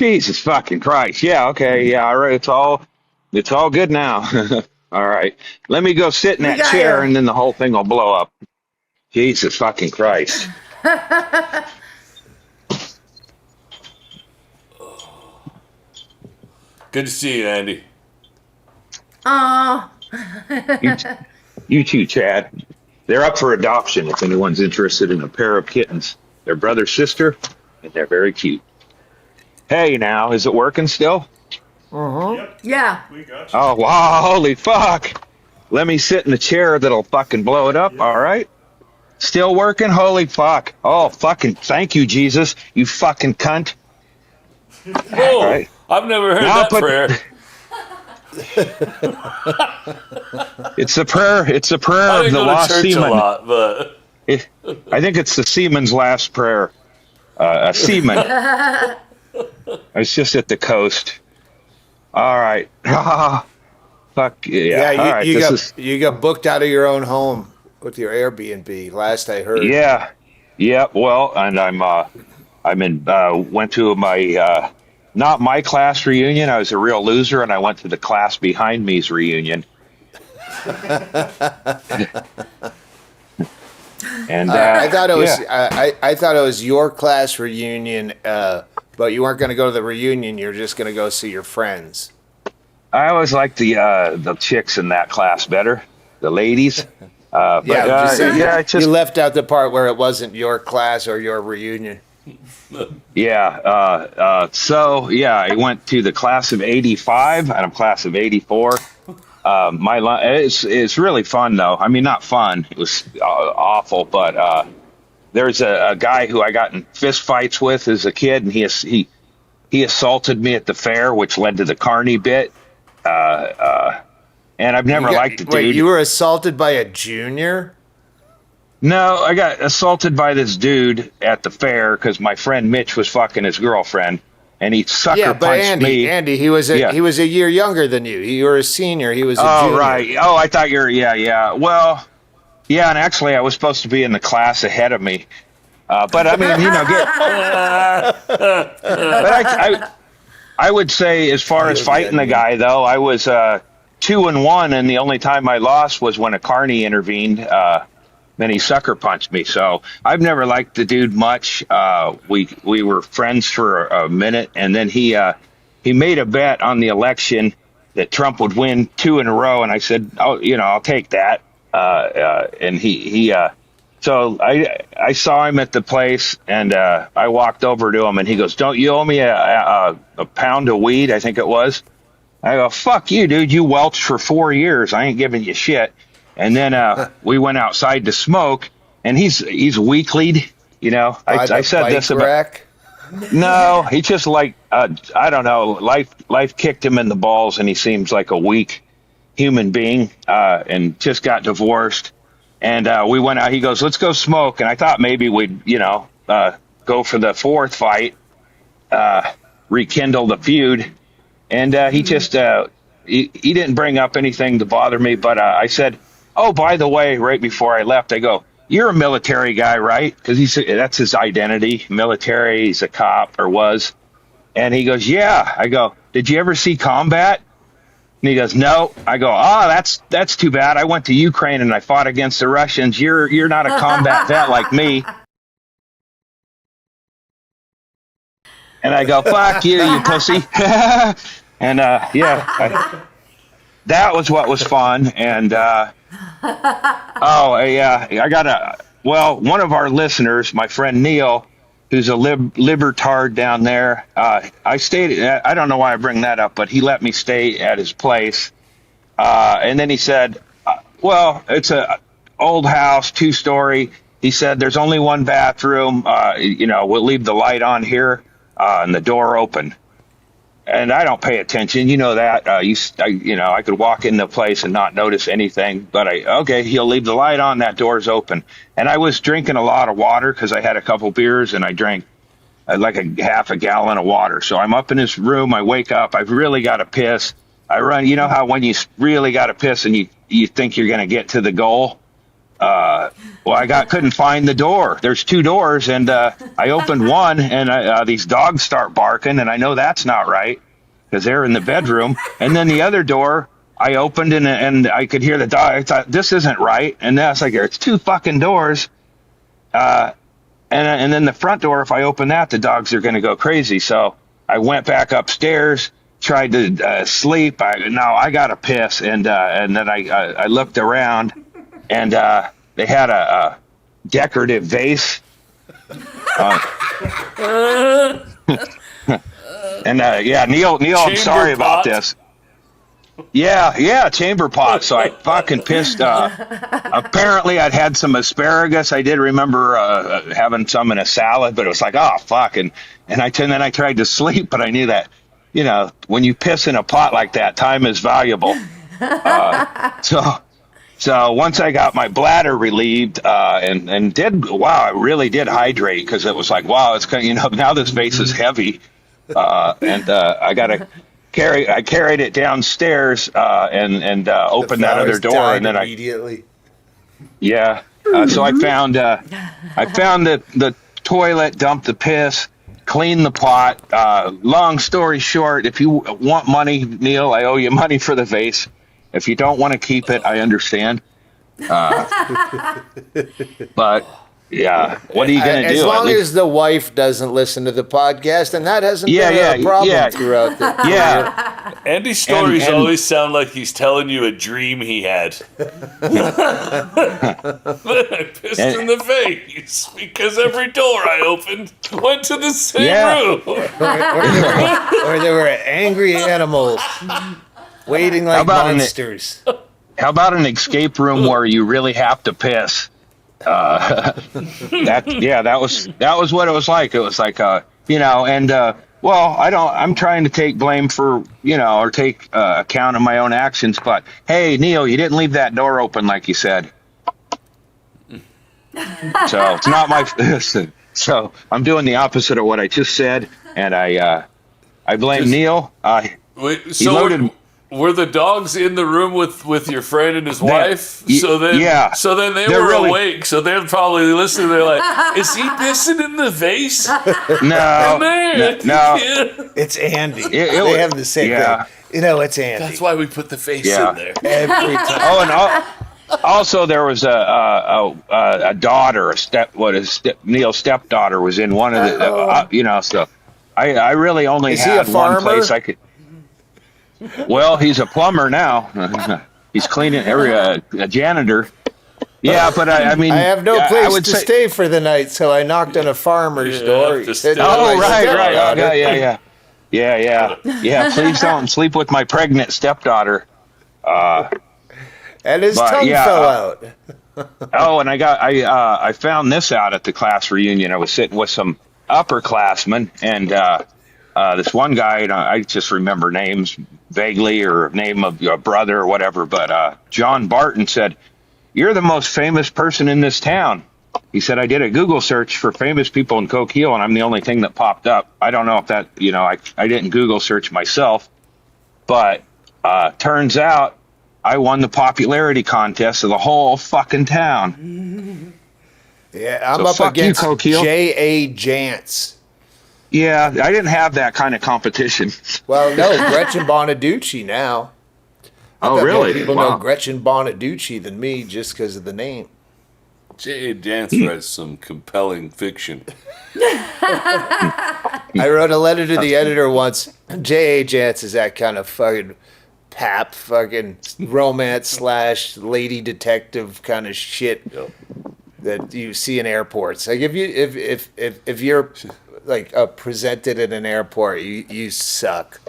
Jesus fucking Christ. Yeah, okay, yeah, all right. It's all good now. All right. Let me go sit in We that got chair you. and then the whole thing will blow up. Jesus fucking Christ. Good to see you, Andy. Oh. You, you too, Chad. They're up for adoption if anyone's interested in a pair of kittens. They're brother sister, and they're very cute. Hey, now, is it working still? Yep, Yeah. we got you. Oh, wow, holy fuck. Let me sit in the chair that'll fucking blow it up, all Yeah. right? Still working? Holy fuck. Oh, fucking thank you, Jesus, you fucking cunt. All Whoa! right. I've never heard Now that put prayer. it's the prayer. It's the prayer I of didn't the go to lost church a seaman. lot, but I think it's the seaman's last prayer. A seaman. It's just at the coast. All right. Fuck Yeah, yeah. All right. This is you got booked out of your own home with your Airbnb. Last I heard. yeah. Yeah. Well, and I'm in. Went to my not my class reunion. I was a real loser, and I went to the class behind me's reunion. And I thought it was yeah. I thought it was your class reunion, but you weren't going to go to the reunion. You're just going to go see your friends. I always liked the chicks in that class better, the ladies. But Yeah, I'm just saying, yeah, it's you just left out the part where it wasn't your class or your reunion. yeah. So yeah, I went to the class of '85, and I'm class of '84. It's really fun though. I mean, not fun. It was awful, but there's a guy who I got in fist fights with as a kid, and he assaulted me at the fair, which led to the Carny bit. And I've never liked the Wait, dude. you were assaulted by a junior? No, I got assaulted by this dude at the fair because my friend Mitch was fucking his girlfriend, and he sucker Yeah, but punched me. Andy, Yeah. he was a year younger than you. You were a senior. He was a Oh junior. right. Oh, I thought yeah. Well, yeah, and actually, I was supposed to be in the class ahead of me. But I mean, but I would say as far as fighting the guy though, I was 2-1, and the only time I lost was when a Carny intervened. Then he sucker punched me. So I've never liked the dude much. We were friends for a minute, and then he made a bet on the election that Trump would win 2 in a row, and I said, oh, I'll take that. And so I saw him at the place, and I walked over to him, and he goes, "Don't you owe me a pound of weed?" I think it was. I go, "Fuck you, dude! You welched for 4 years. I ain't giving you shit." And then we went outside to smoke, and he's weak-lead. I said Bike this about. rack? No, he just like I don't know. Life kicked him in the balls, and he seems like a weak human being, and just got divorced. And we went out. He goes, "Let's go smoke." And I thought maybe we'd go for the fourth fight, rekindle the feud. And he just he didn't bring up anything to bother me. But I said, "Oh, by the way," right before I left, I go, "You're a military guy, right?" Because that's his identity, military. He's a cop or was. And he goes, "Yeah." I go, "Did you ever see combat?" And he goes, "No." I go, that's too bad. I went to Ukraine and I fought against the Russians. You're not a combat vet like me." And I go, "Fuck you, you pussy." And that was what was fun. And I got one of our listeners, my friend Neil, who's a libertard down there. I stayed. I don't know why I bring that up, but he let me stay at his place. And then he said, "Well, it's a old house, 2-story." He said, "There's only one bathroom. We'll leave the light on here and the door open." And I don't pay attention, that. I could walk in the place and not notice anything. But he'll leave the light on. That door's open. And I was drinking a lot of water because I had a couple beers and I drank like a half a gallon of water. So I'm up in his room. I wake up. I've really got to piss. I run. You know how when you really got to piss and you think you're going to get to the goal, well, couldn't find the door. There's two doors, and I opened one, and these dogs start barking, and I know that's not right because they're in the bedroom. And then the other door I opened, and I could hear the dog. I thought, this isn't right. And then I was like, it's two fucking doors. And then the front door, if I open that, the dogs are going to go crazy. So I went back upstairs, tried to sleep. I got to piss, and then I looked around, and they had a decorative vase. And Neil, I'm sorry about this. Yeah, chamber pot. So I fucking pissed. Apparently, I'd had some asparagus. I did remember having some in a salad, but it was like, oh fuck, and then I tried to sleep, but I knew that, when you piss in a pot like that, time is valuable. So once I got my bladder relieved and I really did hydrate, because it was like, wow, it's kind of, now this vase is heavy, and I carried it downstairs and opened that other door, and then immediately. So I found the toilet, dumped the piss, cleaned the pot. Long story short, if you want money, Neil, I owe you money for the vase. If you don't want to keep it, I understand. But yeah, what are you going to do? As long as the wife doesn't listen to the podcast, and that hasn't been a problem throughout the Yeah. Andy's stories always sound like he's telling you a dream he had. Then I pissed in the vase because every door I opened went to the same room. or there were angry animals waiting like monsters. How about an escape room where you really have to piss? That was what it was like. It was like, I'm trying to take blame for, or take account of my own actions. But hey, Neil, you didn't leave that door open like you said. So it's not my. So I'm doing the opposite of what I just said, and I blame Neil. Were the dogs in the room with your friend and his wife? So then they were really awake. So they're probably listening. They're like, "Is he pissing in the vase?" No. It's Andy. They have the same thing. It's Andy. That's why we put the face in there every time. Oh, and also there was a daughter, Neil's stepdaughter was in one of the, So I really only had one place I could. Well, he's a plumber now. He's cleaning a janitor. Yeah, but I mean, I have no place to stay for the night, so I knocked on a farmer's door. Right. Yeah. Please don't sleep with my pregnant stepdaughter. And his tongue fell out. And I found this out at the class reunion. I was sitting with some upperclassmen, and this one guy, I just remember names vaguely, or name of your brother or whatever, but John Barton said, "You're the most famous person in this town." He said, "I did a Google search for famous people in Coquille, and I'm the only thing that popped up." I don't know if that, I didn't Google search myself, but turns out I won the popularity contest of the whole fucking town. Yeah, I'm up against J.A. Jantz. Yeah, I didn't have that kind of competition. Well, no, Gretchen Bonaducci now. Oh, really? More people know Gretchen Bonaducci than me just because of the name. J.A. Jantz writes some compelling fiction. I wrote a letter to the editor once. J.A. Jantz is that kind of fucking pap, fucking romance / lady detective kind of shit that you see in airports. Like if you're like presented at an airport, you suck.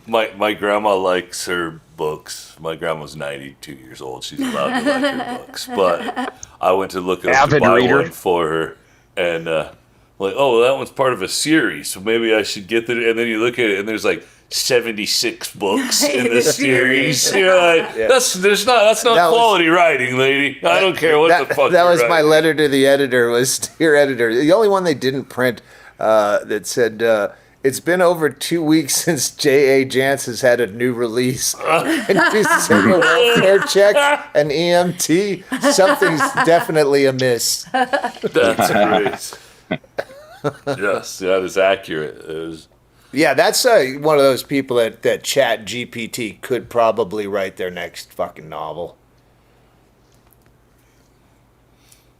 My grandma likes her books. My grandma's 92 years old. She's allowed to like her books. But I went to look up to buy one for her, and that one's part of a series, so maybe I should get that. And then you look at it, and there's like 76 books in the series. You're like, that's not quality writing, lady. I don't care what the fuck. That was my letter to the editor. Was, dear editor, the only one they didn't print that said, It's been over 2 weeks since J.A. Jance has had a new release. And he's a welfare check, an EMT. Something's definitely amiss. That's great. Yes, that is accurate. It was... Yeah, that's one of those people that Chat GPT could probably write their next fucking novel.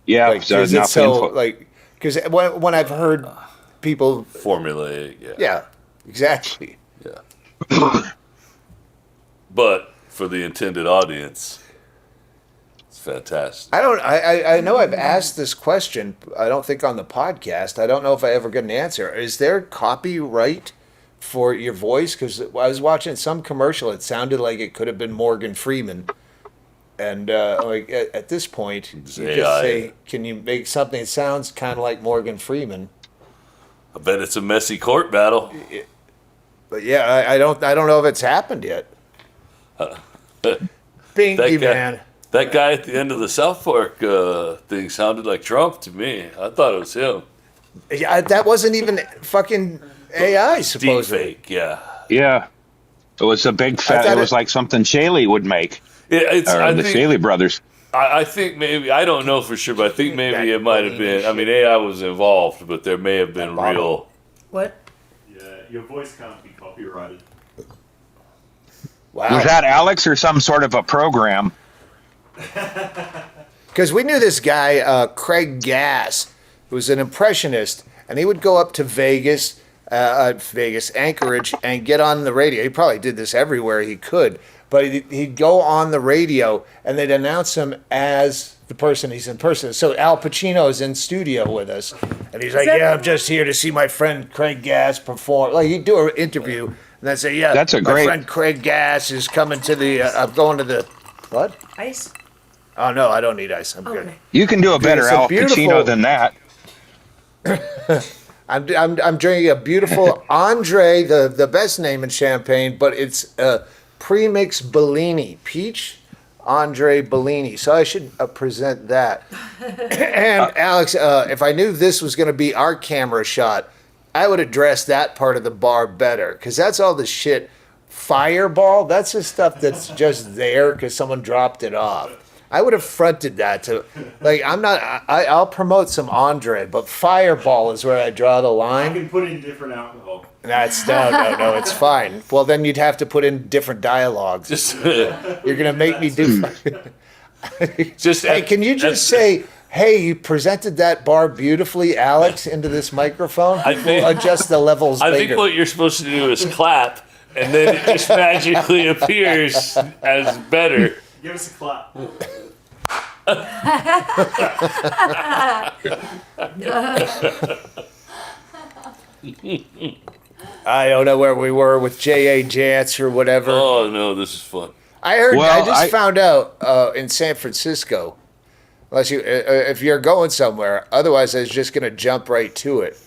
Yeah, Like, so it's so like because when I've heard people formulaic. yeah, exactly. Yeah. But for the intended audience, it's fantastic. I know I've asked this question. I don't think on the podcast. I don't know if I ever get an answer. Is there copyright for your voice? Because I was watching some commercial. It sounded like it could have been Morgan Freeman. And like at this point, you just say, "Can you make something that sounds kind of like Morgan Freeman?" I bet it's a messy court battle. But yeah, I don't know if it's happened yet. Binky man. That guy at the end of the South Park thing sounded like Trump to me. I thought it was him. Yeah, that wasn't even fucking AI, supposedly. Deepfake, yeah. Yeah. It was a big fat. It was like something Shaley would make. Yeah, the Shaley brothers. I think maybe, I don't know for sure, but I think maybe it might have been, I mean, AI was involved, but there may have been real. What? Yeah, your voice can't be copyrighted. Wow. Was that Alex or some sort of a program? Because we knew this guy, Craig Gass, who was an impressionist, and he would go up to Vegas, Anchorage, and get on the radio. He probably did this everywhere he could, but he'd go on the radio, and they'd announce him as the person he's in person. So Al Pacino's in studio with us, and he's like, "Yeah, I'm just here to see my friend Craig Gass perform." Like he'd do an interview, and then say, "Yeah, That's a my great friend Craig Gass is coming to the. I'm going to the what? Ice? Oh no, I don't need ice. I'm good." Okay. You can do a better It's a Al beautiful- Pacino than that. I'm drinking a beautiful Andre, the best name in Champagne, but it's premix Bellini, peach Andre Bellini. So I should present that. And Alex, if I knew this was going to be our camera shot, I would address that part of the bar better, because that's all the shit. Fireball, that's the stuff that's just there because someone dropped it off. I would have fronted that to, like, I'll promote some Andre, but Fireball is where I draw the I line. can put in different alcohol. No, it's fine. Well, then you'd have to put in different dialogues. Just, You're gonna make me do. just Hey, can you just say, "Hey, you presented that bar beautifully, Alex," into this microphone? I think- We'll adjust the levels I later. think what you're supposed to do is clap, and then it just magically appears as better. Give us a clap. I don't know where we were with J.A. Jance or whatever. Oh no, this is fun. I heard. Well, I just found out in San Francisco. Unless you, if you're going somewhere, otherwise I was just gonna jump right to it.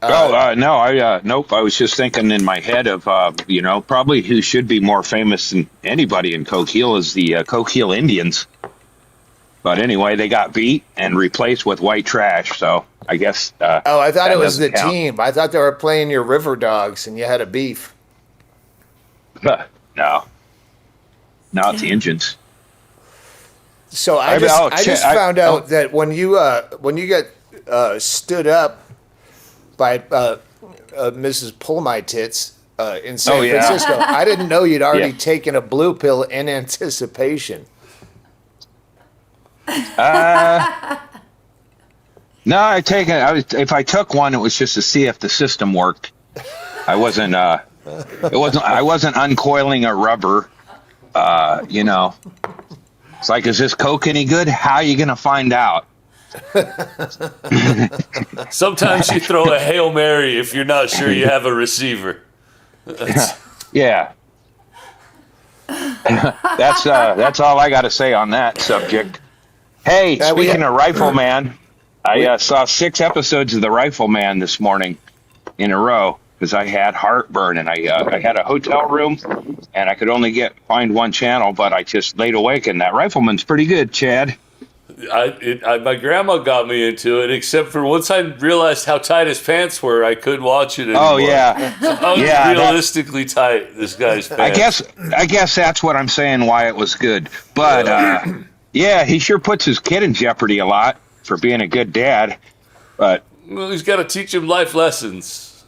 Nope. I was just thinking in my head of, probably who should be more famous than anybody in Coquille is the Coquille Indians. But anyway, they got beat and replaced with white trash. So I guess. Oh, I thought that it was the doesn't count. team. I thought they were playing your River Dogs and you had a beef. No, it's the Indians. So I just found out oh. that when you get stood up by Mrs. Pull My Tits in San Francisco, I didn't know you'd already taken a blue pill in anticipation. No, if I took one, it was just to see if the system worked. I wasn't uncoiling a rubber. It's like, is this Coke any good? How are you gonna find out? Sometimes you throw a Hail Mary if you're not sure you have a receiver. Yeah. That's all I got to say on that subject. Hey, speaking of Rifleman, I saw 6 episodes of The Rifleman this morning in a row because I had heartburn, and I had a hotel room and I could only find one channel, but I just laid awake, and that Rifleman's pretty good, Chad. My grandma got me into it, except for once I realized how tight his pants were, I couldn't watch it anymore. Oh yeah, How realistically tight this guy's pants. I guess that's what I'm saying. Why it was good, but yeah, he sure puts his kid in jeopardy a lot for being a good dad. But Well, he's got to teach him life lessons.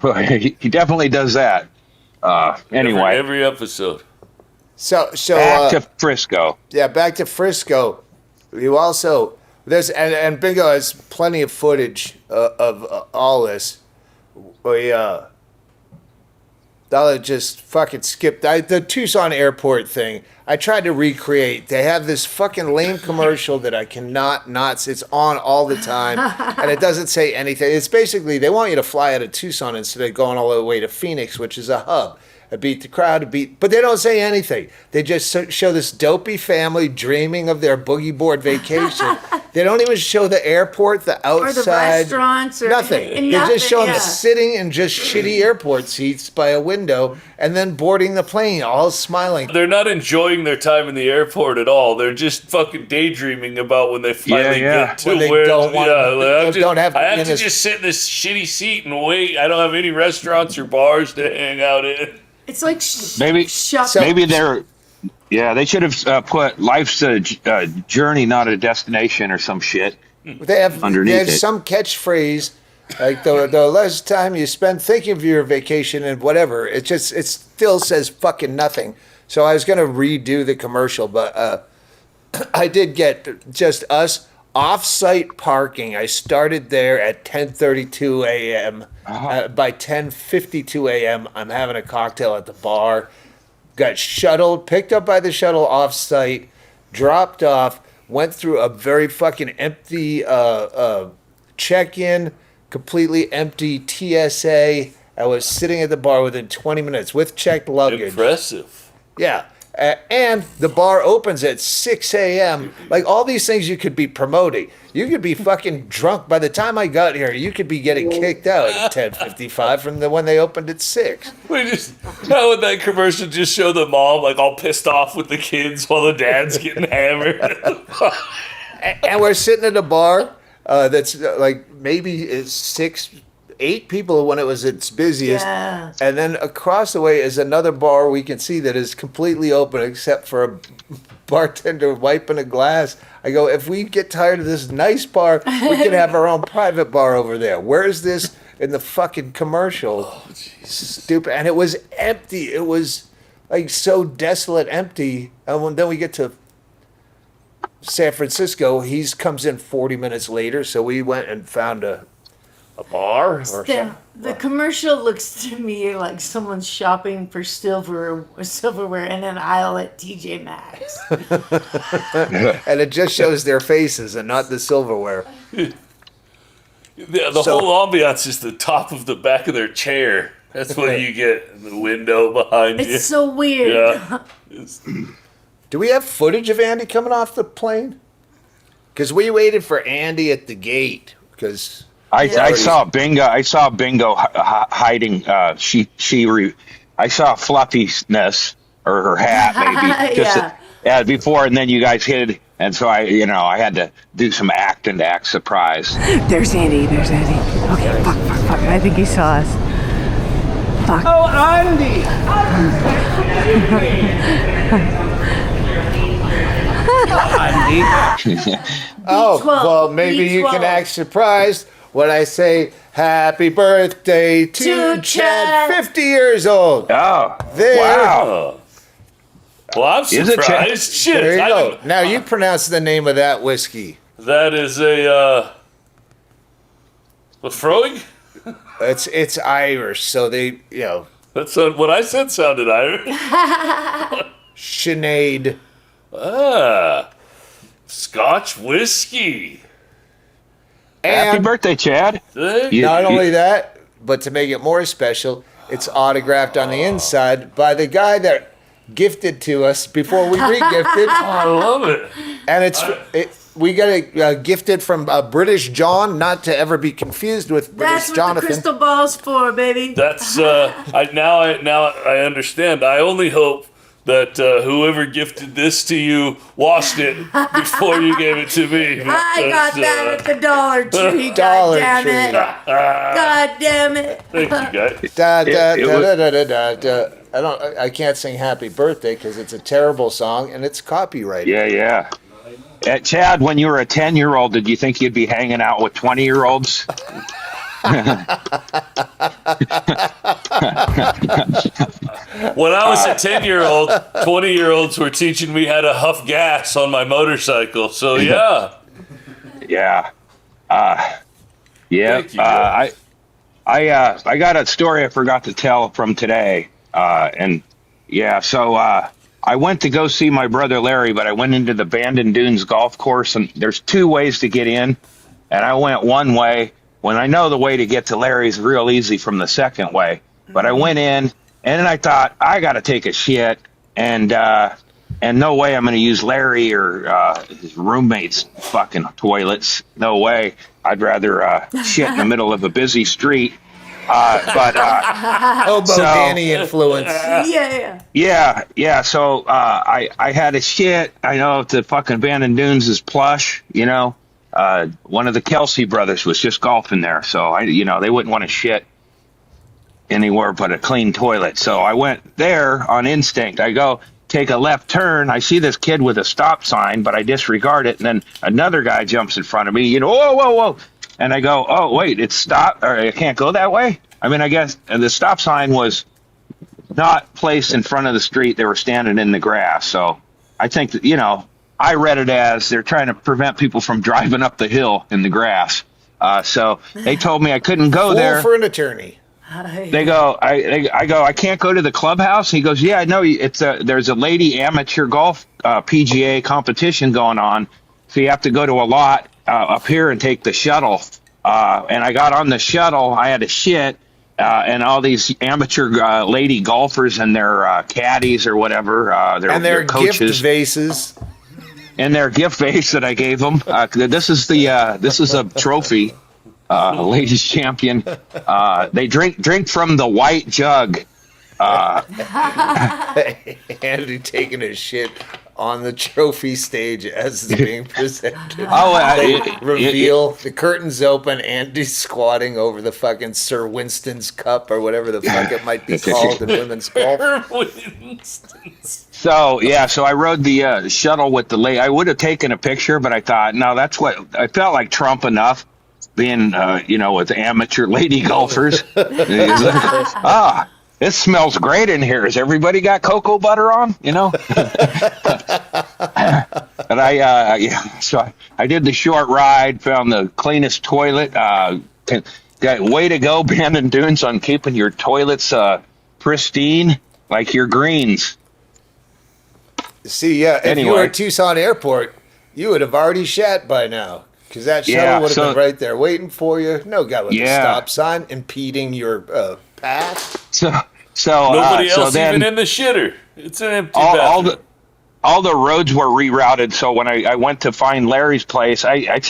he definitely does that. Anyway, Every episode. So back to Frisco. Yeah, back to Frisco. You also there's and Bingo has plenty of footage of all this. I just fucking skipped the Tucson airport thing. I tried to recreate. They have this fucking lame commercial that I cannot not. It's on all the time, and it doesn't say anything. It's basically they want you to fly out of Tucson instead of going all the way to Phoenix, which is a hub. Beat the crowd, but they don't say anything. They just show this dopey family dreaming of their boogie board vacation. They don't even show the airport, the outside, or the restaurants, or nothing. They just show them sitting in just shitty airport seats by a window and then boarding the plane, all smiling. They're not enjoying their time in the airport at all. They're just fucking daydreaming about when they finally get to where I have to just sit in this shitty seat and wait. I don't have any restaurants or bars to hang out in. It's like maybe they're they should have put life's a journey, not a destination, or some shit. They have some catchphrase like the less time you spend thinking of your vacation and whatever. It still says fucking nothing. So I was gonna redo the commercial, but I did get just us off-site parking. I started there at 10:32 a.m. By 10:52 a.m., I'm having a cocktail at the bar. Got shuttled, picked up by the shuttle off-site, dropped off, went through a very fucking empty check-in, completely empty TSA. I was sitting at the bar within 20 minutes with checked luggage. Impressive. Yeah. And the bar opens at 6 a.m. Like, all these things you could be promoting. You could be fucking drunk. By the time I got here, you could be getting kicked out at 10:55 from when they opened at 6. How would that commercial just show the mom, like, all pissed off with the kids while the dad's getting hammered? And we're sitting at a bar that's like maybe it's 8 people when it was its busiest. Yeah. And then across the way is another bar we can see that is completely open except for a bartender wiping a glass. I go, if we get tired of this nice bar, we can have our own private bar over there. Where is this in the fucking commercial? Oh, Jesus. Stupid. And it was empty. It was like so desolate empty. And then we get to San Francisco. He comes in 40 minutes later. So we went and found a bar or something. The commercial looks to me like someone's shopping for silverware in an aisle at TJ Maxx. And it just shows their faces and not the silverware. The whole ambiance is the top of the back of their chair. That's what you get in the window behind you. It's so weird. Yeah. Do we have footage of Andy coming off the plane? Because we waited for Andy at the gate. Because I saw Bingo. I saw Bingo hiding. I saw fluffiness or her hat maybe just before, and then you guys hid, and so I had to do some acting to act surprised. There's Andy. Okay, fuck. I think he saw us. Fuck. oh, Andy! Andy. Oh, well, maybe you can act surprised when I say happy birthday to Chad, 50 years old. Oh, there. Wow. Well, I'm surprised. Shit. There you go. Now you pronounce the name of that whiskey. That is a Froig? It's Irish, so they, That's what I said sounded Irish. Sinead. Scotch whiskey. Happy And birthday, Chad. not only that, but to make it more special, it's autographed on the inside by the guy that gifted to us before we re-gifted. I love it. And we got it gifted from British John, not to ever be confused with British That's what Jonathan. the crystal ball's for, baby. That's now I understand. I only hope that whoever gifted this to you washed it before you gave it to me. I got that at the Dollar Tree. Dollar God Tree. damn it! God damn it! Thank you, guys. Da, da, It da, was- da, da, da, da. I can't sing Happy Birthday because it's a terrible song and it's copyrighted. Yeah. Chad, when you were a 10-year-old, did you think you'd be hanging out with 20-year-olds? When I was a 10-year-old, 20-year-olds were teaching me how to huff gas on my motorcycle. So, yeah. Yeah. Thank you, I got a story I forgot to tell from today. I went to go see my brother Larry, but I went into the Bandon Dunes golf course, and there's two ways to get in, and I went one way when I know the way to get to Larry's real easy from the second way. But I went in, and then I thought, I got to take a shit, and no way I'm going to use Larry or his roommate's fucking toilets. No way. I'd rather shit in the middle of a busy street. Hobo Danny influence. Yeah. So I had a shit. I know the fucking Bandon Dunes is plush. One of the Kelsey brothers was just golfing there, so they wouldn't want to shit anywhere but a clean toilet. So I went there on instinct. I go take a left turn. I see this kid with a stop sign, but I disregard it, and then another guy jumps in front of me. Whoa. And I go, oh, wait, it's stop, or I can't go that way? I mean, I guess the stop sign was not placed in front of the street. They were standing in the grass. So I think that, I read it as they're trying to prevent people from driving up the hill in the grass. So they told me I couldn't go there. Fool for an attorney. They go, I go, I can't go to the clubhouse. He goes, yeah, no, there's a lady amateur golf PGA competition going on. So you have to go to a lot up here and take the shuttle. And I got on the shuttle. I had a shit. And all these amateur lady golfers and their caddies or whatever, their coaches. Gift vases. And their gift vase that I gave them. This is a trophy, ladies champion. They drink from the white jug. Andy taking his shit on the trophy stage as it's being presented. They reveal the curtains open. Andy's squatting over the fucking Sir Winston's Cup or whatever the fuck it might be called in women's golf. So I rode the shuttle with the lady. I would have taken a picture, but I thought, no, that's what I felt like Trump enough being, with amateur lady golfers. It smells great in here. Has everybody got cocoa butter on? And so I did the short ride, found the cleanest toilet. Way to go, Bandon Dunes, on keeping your toilets pristine like your greens. See, if you were at Tucson Airport, you would have already shat by now. Because that shuttle would have been right there waiting for you. No guy with a stop sign impeding your path. So nobody else then, even in the shitter. It's an empty bathroom. All the roads were rerouted. So when I went to find Larry's place, I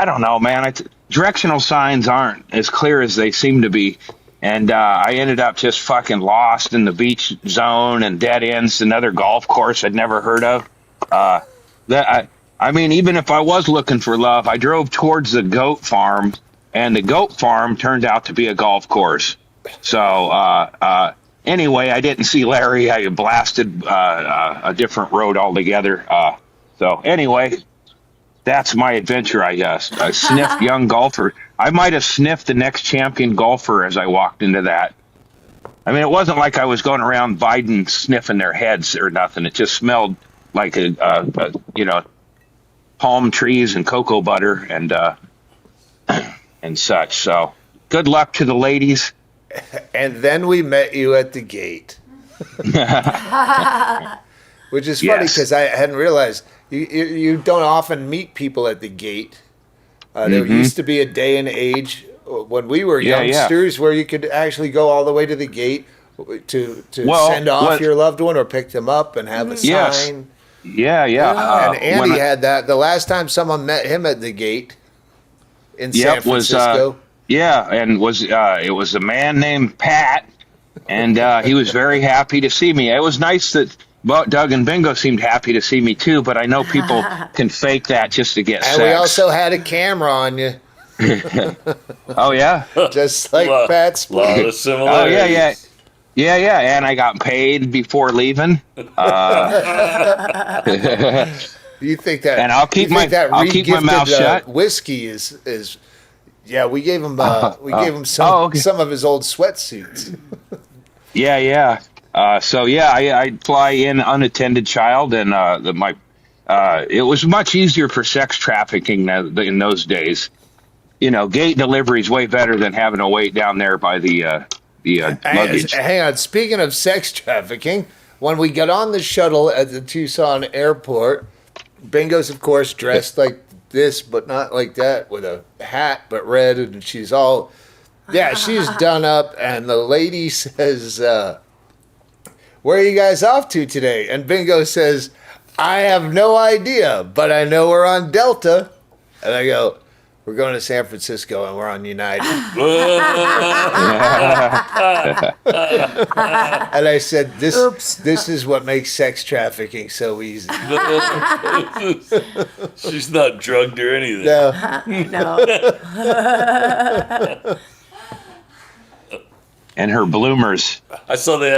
don't know, man. Directional signs aren't as clear as they seem to be. And I ended up just fucking lost in the beach zone and dead ends, another golf course I'd never heard of. Even if I was looking for love, I drove towards the goat farm, and the goat farm turned out to be a golf course. So anyway, I didn't see Larry. I blasted a different road altogether. So anyway, that's my adventure, I guess. I sniffed young golfer. I might have sniffed the next champion golfer as I walked into that. I mean, it wasn't like I was going around Biden sniffing their heads or nothing. It just smelled like palm trees and cocoa butter and such. So good luck to the ladies. And then we met you at the gate. Which is funny because I hadn't realized you don't often meet people at the gate. There used to be a day and age when we were youngsters where you could actually go all the way to the gate to send off your loved one or pick them up and have a sign. Yeah. And Andy had that. The last time someone met him at the gate in San Francisco. And it was a man named Pat, and he was very happy to see me. It was nice that Doug and Bingo seemed happy to see me too, but I know people can fake that just to get And sex. we also had a camera on you, Oh yeah. just like Lot- Pat lot Split. of Oh similarities. yeah. And I got paid before leaving. You think that? And I'll keep my mouth shut. Whiskey is. Yeah, we gave him some okay. some of his old sweatsuits. Yeah. So yeah, I fly in unattended child, and it was much easier for sex trafficking in those days. You know, gate delivery is way better than having to wait down there by the luggage. Hang on. Speaking of sex trafficking, when we got on the shuttle at the Tucson airport, Bingo's, of course, dressed like this, but not like that, with a hat, but red, and she's all, she's done up, and the lady says, where are you guys off to today? And Bingo says, I have no idea, but I know we're on Delta. And I go, we're going to San Francisco, and we're on United. And I said, this is what makes sex trafficking so easy. She's not drugged or anything. No. No. And her bloomers. I saw they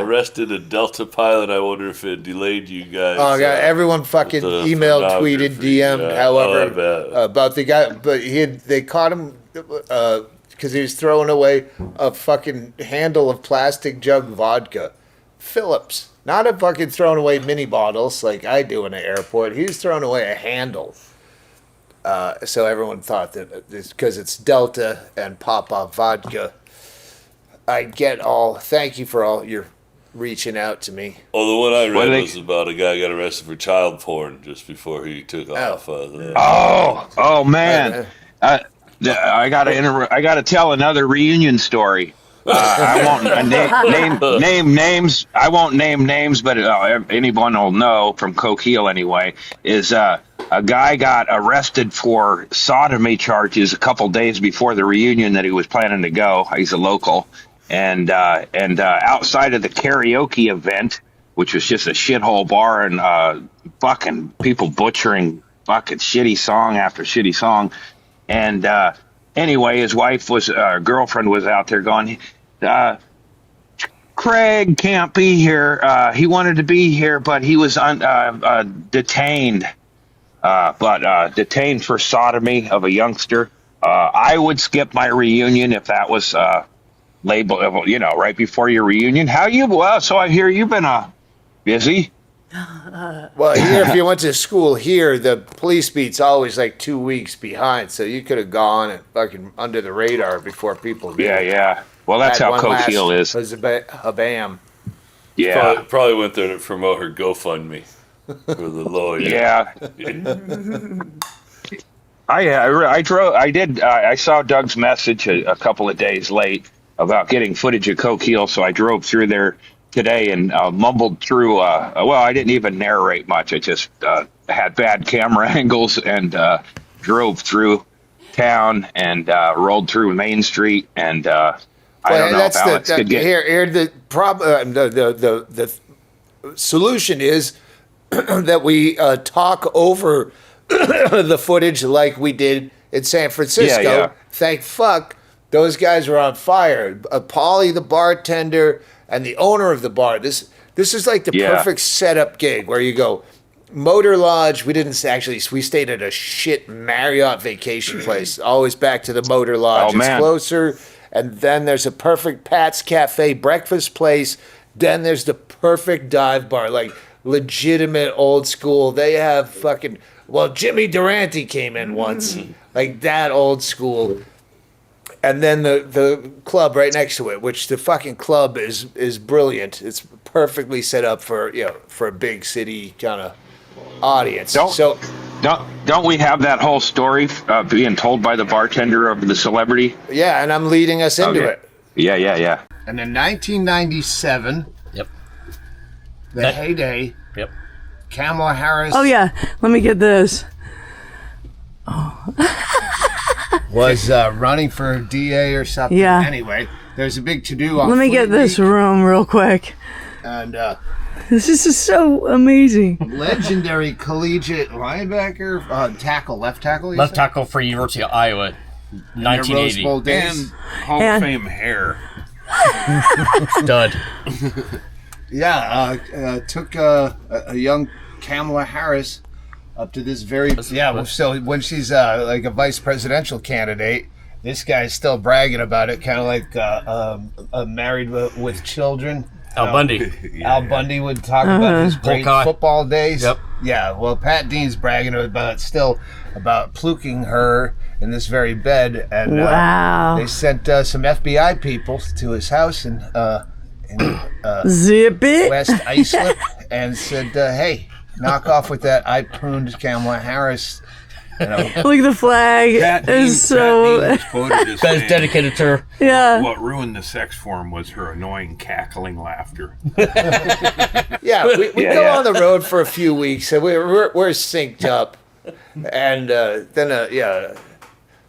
arrested a Delta pilot. I wonder if it delayed you guys. Oh, God, everyone fucking with the emailed, tweeted, photography. DM'd, Yeah. however, Oh, I bet. about the guy. But they caught him because he was throwing away a fucking handle of plastic jug vodka. Phillips. Not a fucking throwing away mini bottles like I do in an airport. He was throwing away a handle. So everyone thought that because it's Delta and Pop-Off vodka. Thank you for all your reaching out to me. Oh, the one I What read do they- was about a guy got arrested for child porn just before he took off. Oh man. I gotta tell another reunion story. I won't name names. I won't name names, but anyone will know from Coquille anyway. Is a guy got arrested for sodomy charges a couple days before the reunion that he was planning to go. He's a local, and outside of the karaoke event, which was just a shithole bar and fucking people butchering fucking shitty song after shitty song. And anyway, his girlfriend was out there going, Craig can't be here. He wanted to be here, but he was detained. Detained for sodomy of a youngster. I would skip my reunion if that was labeled, right before your reunion. So I hear you've been busy. Well, here, if you went to school here, the police beat's always like 2 weeks behind, so you could have gone and fucking under the radar before people knew. Yeah. Well, that's Had how one Coquille is. Habam. Yeah. Probably went there to promote her GoFundMe for the lawyer. Yeah. I saw Doug's message a couple of days late about getting footage of Coquille, so I drove through there today and mumbled through. I didn't even narrate much. I just had bad camera angles and drove through town and rolled through Main Street. And I don't know if Alex could get here. The problem, the solution is that we talk over the footage like we did in San Francisco. Yeah. Thank fuck those guys were on fire. Paulie, the bartender, and the owner of the bar. This is like the perfect setup gig where you go, Motor Lodge. We stayed at a shit Marriott vacation place. Always back to the Motor Lodge. Oh, man. It's closer. And then there's a perfect Pat's Cafe breakfast place. Then there's the perfect dive bar, like legitimate old school. They have fucking, Jimmy Durante came in once, like that old school. And then the club right next to it, which the fucking club is brilliant. It's perfectly set up for a big city kind of audience. Don't we have that whole story being told by the bartender of the celebrity? Yeah, and I'm leading us into it. Yeah. And in 1997, the heyday, Kamala Harris let me get this. was running for DA or something. Yeah. Anyway, there's a big to-do on Let me get Fleet this Week. room real quick. and This is so amazing. legendary collegiate linebacker, left tackle. Left tackle for University of Iowa, in their Rose 1980. Bowl days. And Hall And- of Fame hair. Stud. Took a young Kamala Harris up to this very So when she's like a vice presidential candidate, this guy's still bragging about it, kind of like married with children. Al Bundy. Al Bundy would talk about his great Volcott. football days. Yep. Yeah. Well, Pat Dean's bragging about pluking her in this very bed, and Wow. they sent some FBI people to his house in Zip it. West Islip and said, "Hey, knock off with that! I pruned Kamala Harris." You know, Look at the flag. Pat Dean, It's so. Pat Dean was quoted as That is saying, dedicated to her. Yeah. what ruined the sex for him was her annoying cackling laughter. yeah, we go on the road for a few weeks, and we're synced up, and then a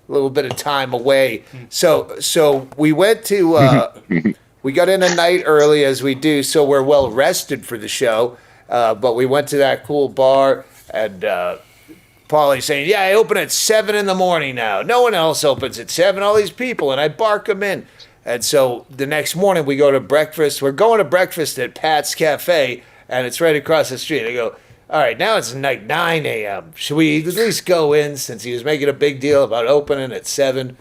little bit of time away. So we went to we got in a night early as we do, so we're well rested for the show. But we went to that cool bar, and Paulie's saying, "Yeah, I open at 7 in the morning now. No one else opens at 7. All these people," and I bark them in. And so the next morning we go to breakfast. We're going to breakfast at Pat's Cafe, and it's right across the street. I go, "All right, now it's like 9 a.m. Should we at least go in, since he was making a big deal about opening at 7,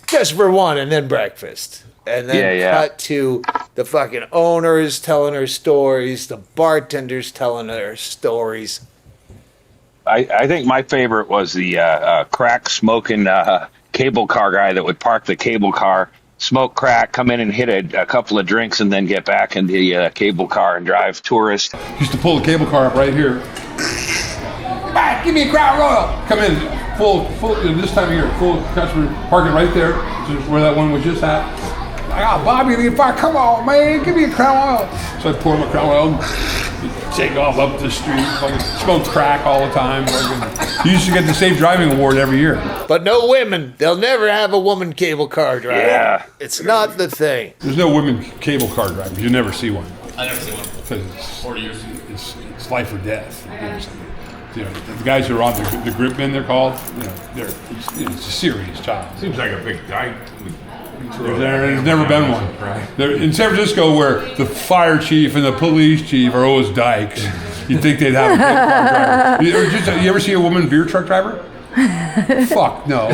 just for one, and then breakfast?" And then cut to the fucking owners telling her stories, the bartenders telling her stories. I think my favorite was the crack smoking cable car guy that would park the cable car, smoke crack, come in and hit a couple of drinks, and then get back in the cable car and drive tourists. Used to pull the cable car up right here. Ah, give me a Crown Royal. Come in, full. This time of year, full customer. Park it right there, just where that one was just at. Bobby, the fire. Come on, man, give me a Crown Royal. So I pour him a Crown Royal. Take off up the street. Smoke crack all the time. You used to get the Safe Driving Award every year. But no women. They'll never have a woman cable car driver. Yeah. It's not the thing. There's no women cable car drivers. You never see one. I never seen one. Because it's 40 years. It's life or death. You know, the guys who are on the grip men, they're called. You know, it's a serious job. Seems like a big guy. There's never been one. There, in San Francisco, where the fire chief and the police chief are always dykes, you'd think they'd have a cable car driver. You ever see a woman beer truck driver? Fuck no.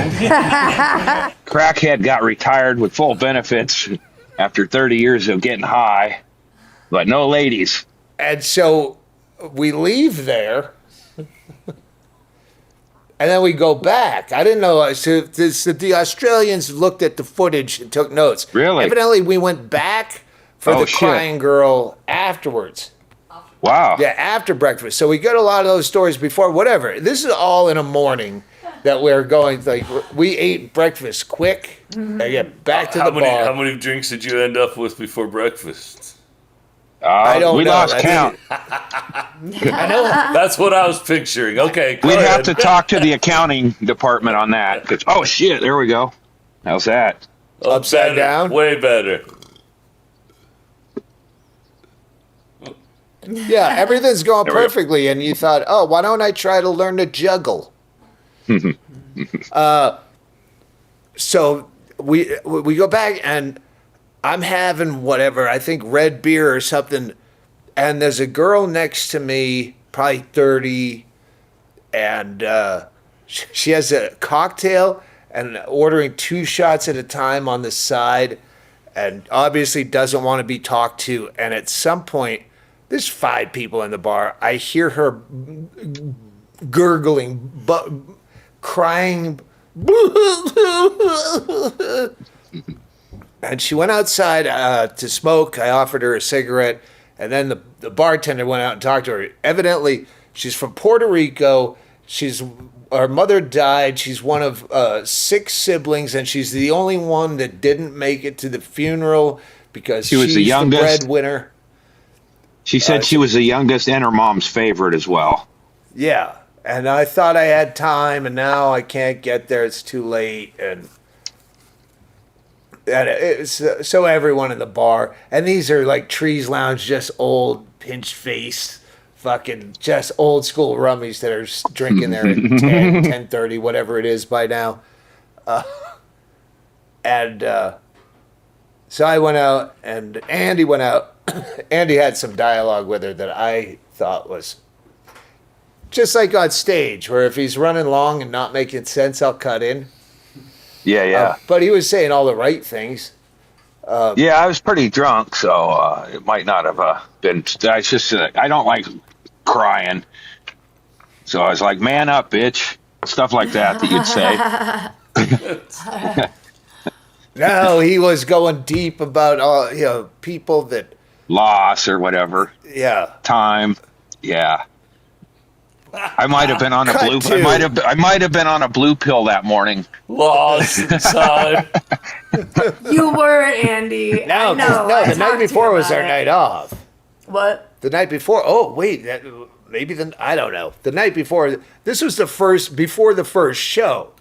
Crackhead got retired with full benefits after 30 years of getting high, but no ladies. And so we leave there, and then we go back. I didn't know. So the Australians looked at the footage and took notes. Really? Evidently, we went back for the shit. crying girl afterwards. Wow. Yeah, after breakfast. So we got a lot of those stories before. Whatever. This is all in a morning that we're going. Like, we ate breakfast quick. And get back to the bar. How many drinks did you end up with before breakfast? I don't we know. lost count. I know. That's what I was picturing. Okay, go We'd ahead. have to talk to the accounting department on that. 'Cause- oh, shit. There we go. How's that? Upside Better. down? Way better. Yeah, everything's going There we go. perfectly, and you thought, oh, why don't I try to learn to juggle? So we go back, and I'm having whatever, I think red beer or something, and there's a girl next to me, probably 30, and she has a cocktail and ordering 2 shots at a time on the side, and obviously doesn't want to be talked to. And at some point, there's 5 people in the bar. I hear her gurgling, crying. And she went outside to smoke. I offered her a cigarette, and then the bartender went out and talked to her. Evidently, she's from Puerto Rico. Her mother died. She's one of 6 siblings, and she's the only one that didn't make it to the funeral because She was the she's youngest. breadwinner. She said she was the youngest and her mom's favorite as well. Yeah, and I thought I had time, and now I can't get there. It's too late, and And it's, so everyone in the bar, and these are like Trees Lounge, just old, pinched face, fucking just old school rummies that are drinking there at 10:30, whatever it is by now. So I went out, and Andy went out. Andy had some dialogue with her that I thought was just like on stage, where if he's running long and not making sense, I'll cut in. Yeah. But he was saying all the right things. Yeah, I was pretty drunk, so it might not have been. I just I don't like crying, so I was like, "Man up, bitch," stuff like that you'd say. No, he was going deep about all people that Loss or whatever. Yeah. Time. Yeah. I might have been on a Cut blue. to- I might have been on a blue pill that morning. Lost in time. You were, Andy. No, I know. I the night talked to before you was about our it. night off. What? The night before. Oh wait, I don't know. The night before. This was before the first show.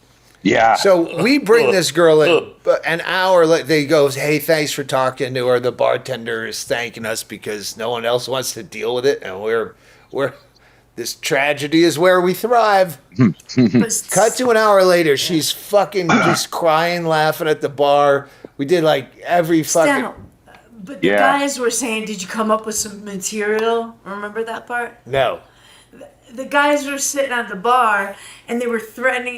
Yeah. So we bring this girl in an hour. They goes, "Hey, thanks for talking to her." The bartender is thanking us because no one else wants to deal with it, and we're this tragedy is where we thrive. Cut to an hour later, she's fucking just crying, laughing at the bar. We did like every fucking. Stanhope. But the guys were saying, "Did you come up with some material?" Remember that part? No. The guys were sitting at the bar and they were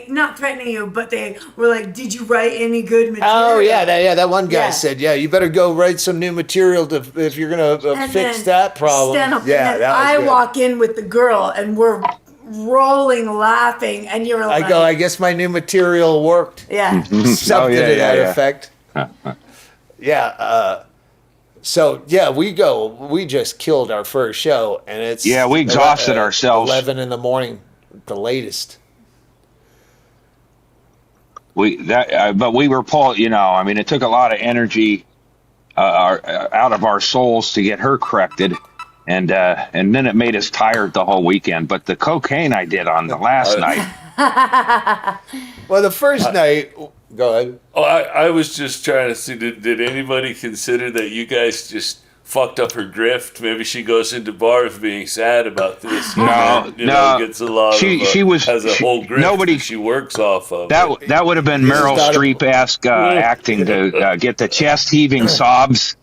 not threatening you, but they were like, "Did you write any good material?" Oh yeah, that one guy Yeah. said, "Yeah, you better go write some new material if you're gonna And fix then that problem." Stanhope, Yeah, and then that was I good. walk in with the girl and we're rolling laughing, and you're like, I go, I guess my new material worked. "Yeah." Something to that effect. Yeah. So yeah, we just killed our first show, and it's we exhausted ourselves. 11 in the morning, the latest. But we were pulled. I mean, it took a lot of energy out of our souls to get her corrected, and then it made us tired the whole weekend. But the cocaine I did on the last night. Well, the first night. Go ahead. Oh, I was just trying to see, did anybody consider that you guys just fucked up her drift? Maybe she goes into bars being sad about this. No, gets a lot she has a whole grift nobody she works off of. That would have been Meryl Streep-esque acting to get the chest heaving sobs.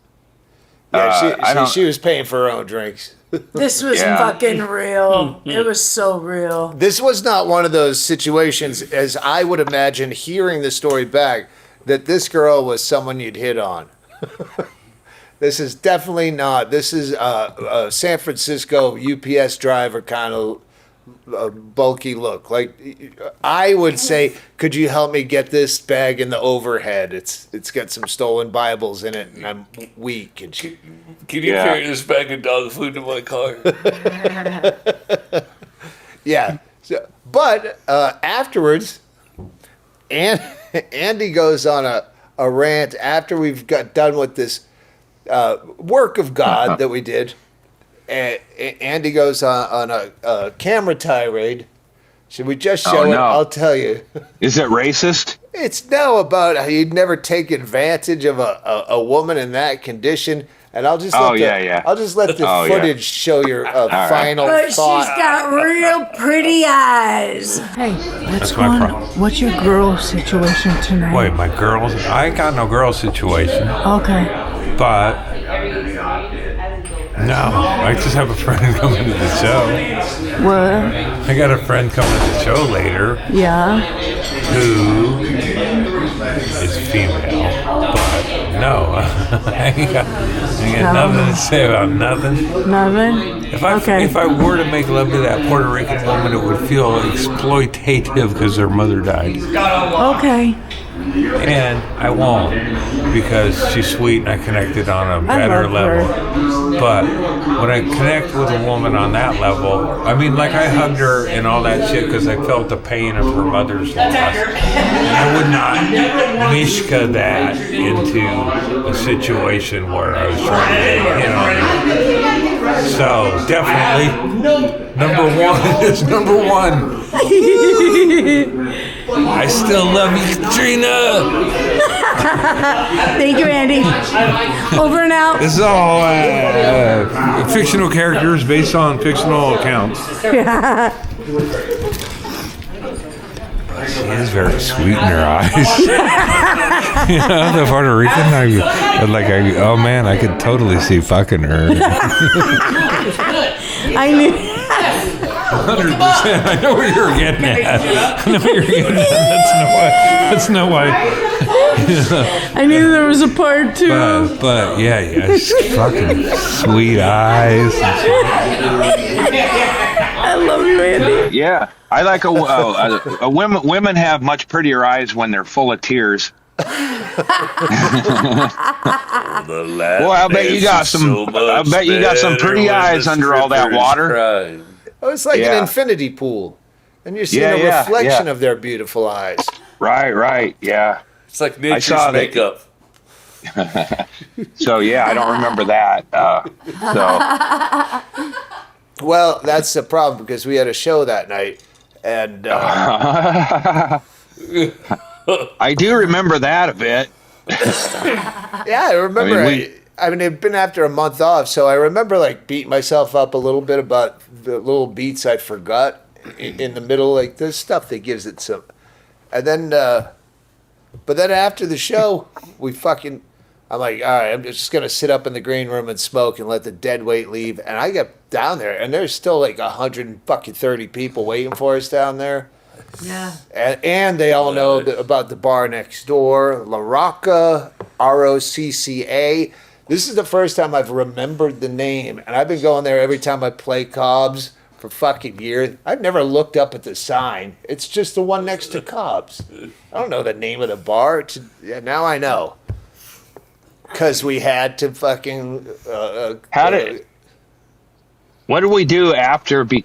Yeah, she was paying for her own drinks. This was fucking real. It was so real. This was not one of those situations, as I would imagine hearing the story back, that this girl was someone you'd hit on. This is definitely not. This is a San Francisco UPS driver kind of bulky look. Like, I would say, could you help me get this bag in the overhead? It's got some stolen Bibles in it, and I'm weak. And she, Can you carry this bag of dog food to my car? yeah. So, but afterwards, Andy goes on a rant after we've got done with this work of God that we did. And Andy goes on a camera tirade. Should we just show it? I'll tell you. Is it racist? It's about how you'd never take advantage of a woman in that condition. And I'll just let the footage show your final But thought. she's got real pretty eyes. Hey, what's That's my going on? problem. What's your girl situation tonight? Wait, my girls? I ain't got no girl situation, Okay. but no, I just have a friend coming to the show. What? I got a friend coming to the show later Yeah. who is female, but no, I ain't got nothing to say about nothing. Nothing? If I were to make love to that Puerto Rican woman, it would feel exploitative because her mother died. Okay. And I won't because she's sweet and I connected on a better love level. her. But when I connect with a woman on that level, I mean, like I hugged her and all that shit because I felt the pain of her mother's loss. And I would not mishka that into a situation where I was trying to, So definitely, number one is number one. I still love you, Katrina. Thank you, Andy. Over and out. This is all fictional characters based on fictional accounts. She is very sweet in her eyes. You know, the Puerto Rican, oh man, I could totally see fucking her. I knew. 100%. I know where you're getting at. That's not why. I knew there was a part two. But yeah, she's fucking sweet eyes. I love you, Andy. Yeah, I like women have much prettier eyes when they're full of tears. Well, I bet you got some. I bet you got some pretty eyes under all that water. Oh, it's like an infinity pool, and you're seeing a reflection of their beautiful eyes. Right, yeah. It's like nature's makeup. So yeah, I don't remember that. Well, that's the problem because we had a show that night, and I do remember that a bit. Yeah, I remember. I mean, it'd been after a month off, so I remember like beating myself up a little bit about the little beats I forgot in the middle. Like there's stuff that gives it some, and then, but then after the show, I'm like, all right, I'm just gonna sit up in the green room and smoke and let the dead weight leave. And I get down there, and there's still like 130 people waiting for us down there. Yeah. And they all know about the bar next door, La Rocca, ROCCA. This is the first time I've remembered the name, and I've been going there every time I play Cobb's for fucking years. I've never looked up at the sign. It's just the one next to Cobb's. I don't know the name of the bar. Now I know. Because we had to fucking... What did we do after... we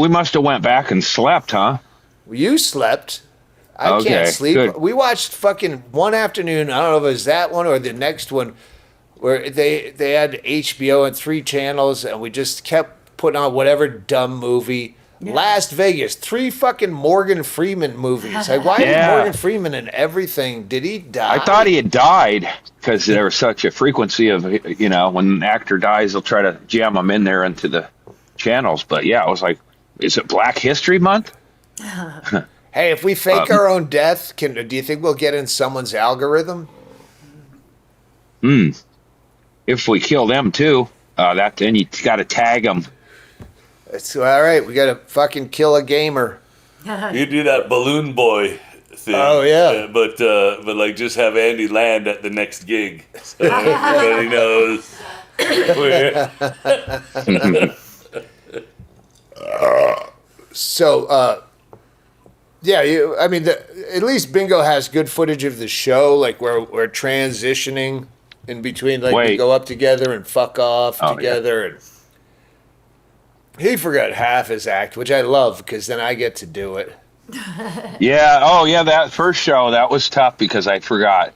must have went back and slept, huh? You slept. I can't sleep. Good. We watched fucking one afternoon. I don't know if it was that one or the next one, where they had HBO and 3 channels, and we just kept putting on whatever dumb movie. Yeah. Las Vegas, 3 fucking Morgan Freeman movies. Like, why is Morgan Freeman in everything? Did he die? I thought he had died because there was such a frequency of, when an actor dies, they'll try to jam him in there into the channels. But yeah, I was like, is it Black History Month? Hey, if we fake our own death, do you think we'll get in someone's algorithm? If we kill them too, then you got to tag them. It's all right. We got to fucking kill a gamer. You do that balloon boy thing. Oh yeah. But like just have Andy land at the next gig, so everybody knows. So. Yeah, at least Bingo has good footage of the show, like where we're transitioning in between, like we go up together and fuck off together. And he forgot half his act, which I love because then I get to do it. Yeah, that first show, that was tough because I forgot.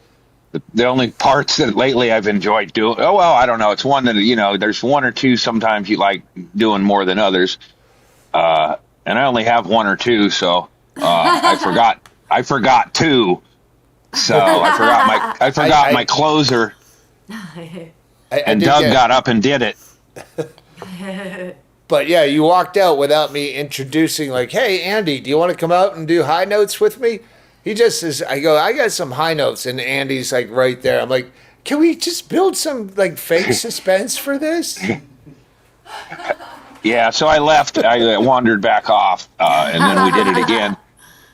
The only parts that lately I've enjoyed doing, I don't know. It's one that, there's one or two sometimes you like doing more than others. And I only have one or two, so... I forgot 2, so I forgot my closer, and Doug got up and did it. But yeah, you walked out without me introducing, like, hey, Andy, do you want to come out and do high notes with me? He just says, I got some high notes, and Andy's like right there. I'm like, can we just build some like fake suspense for this? Yeah, so I left. I wandered back off, and then we did it again.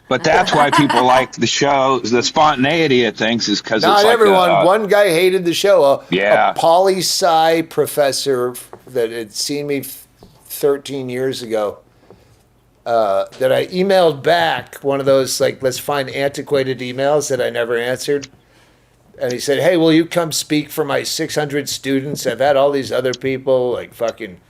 But that's why people like the show. The spontaneity of things is because not it's like everyone. One guy hated the show. A poli-sci professor that had seen me 13 years ago. That I emailed back one of those like let's find antiquated emails that I never answered. And he said, "Hey, will you come speak for my 600 students? I've had all these other people like fucking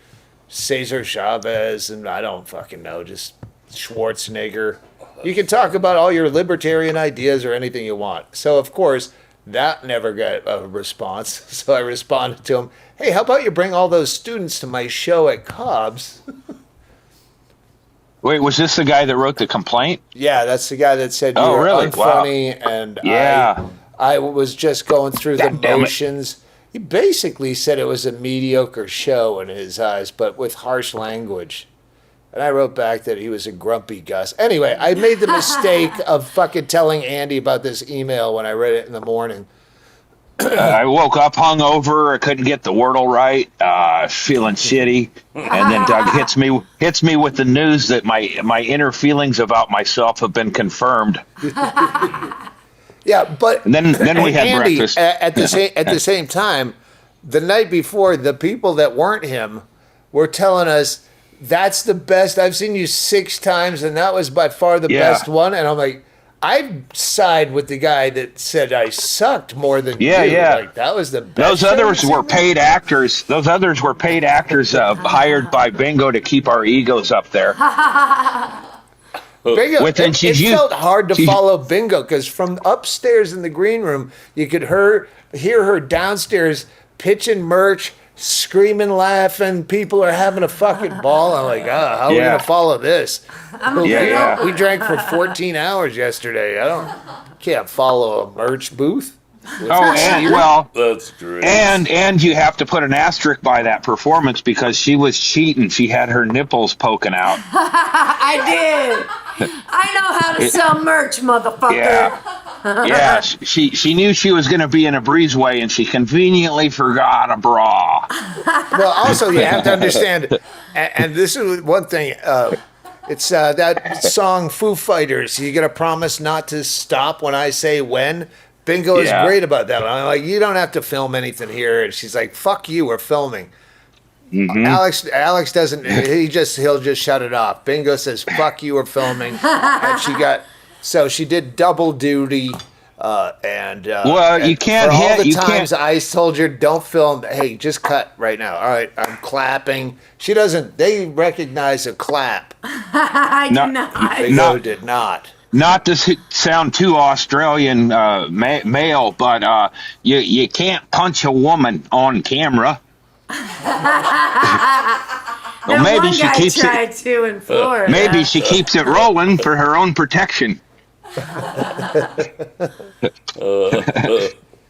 Cesar Chavez and I don't fucking know, just Schwarzenegger." You can talk about all your libertarian ideas or anything you want. So, of course, that never got a response. So I responded to him, hey, how about you bring all those students to my show at Cobb's? Wait, was this the guy that wrote the complaint? Yeah, that's the guy that said you were really? unfunny. Wow. And I was just going through the God damn it. motions. He basically said it was a mediocre show in his eyes, but with harsh language. And I wrote back that he was a grumpy Gus. Anyway, I made the mistake of fucking telling Andy about this email when I read it in the morning. I woke up hungover. I couldn't get the wordle right. Feeling shitty, and then Doug hits me with the news that my inner feelings about myself have been confirmed. Yeah, but And then we had Andy, breakfast. at the same time, the night before, the people that weren't him were telling us that's the best. I've seen you 6 times, and that was by far the Yeah. best one. And I'm like, I side with the guy that said I sucked more than Yeah, you. yeah. Like that was the best. Those show others I've were seen. paid actors. Those others were paid actors hired by Bingo to keep our egos up there. Bingo. Within- It she's used- felt hard to she's- follow Bingo because from upstairs in the green room, you could hear her downstairs pitching merch, screaming, laughing. People are having a fucking ball. I'm like, how are we Yeah. gonna follow this? Yeah. We drank for 14 hours yesterday. Can't follow a merch booth. Oh, and well, That's great. and you have to put an asterisk by that performance because she was cheating. She had her nipples poking out. I did. I know how to sell merch, motherfucker. Yeah. Yeah, she knew she was going to be in a breezeway, and she conveniently forgot a bra. Well, also you have to understand, and this is one thing. It's that song "Foo Fighters." You got to promise not to stop when I say when. Bingo is Yeah. great about that. I'm like, you don't have to film anything here. And she's like, "Fuck you, we're filming." Mm-hmm. Alex doesn't. He'll just shut it off. Bingo says, "Fuck you, we're filming," and she did double duty. Well, And you can't for all hit- the you times can't- I told her don't film. Hey, just cut right now. All right, I'm clapping. She doesn't. They recognize a clap. I do No, not. Bingo did not. Not to sound too Australian male, but you can't punch a woman on camera. Well, That maybe one she guy keeps tried to in Florida. Maybe she keeps it rolling for her own protection.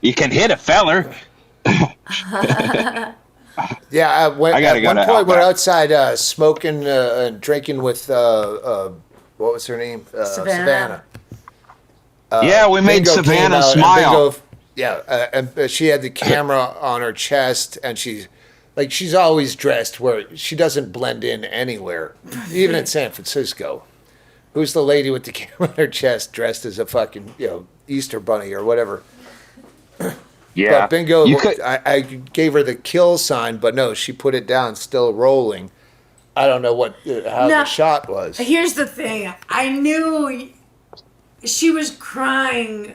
You can hit a feller. Yeah, I gotta at go one to point we're Outback. outside smoking and drinking with what was her name? Savannah. Yeah, we made Bingo came Savannah out, and smile. and she had the camera on her chest, and she's always dressed where she doesn't blend in anywhere, even in San Francisco. Who's the lady with the camera on her chest, dressed as a fucking Easter bunny or whatever? Yeah, But Bingo, You could, I gave her the kill sign, but no, she put it down, still rolling. I don't know how No. the shot was. Here's the thing. I knew she was crying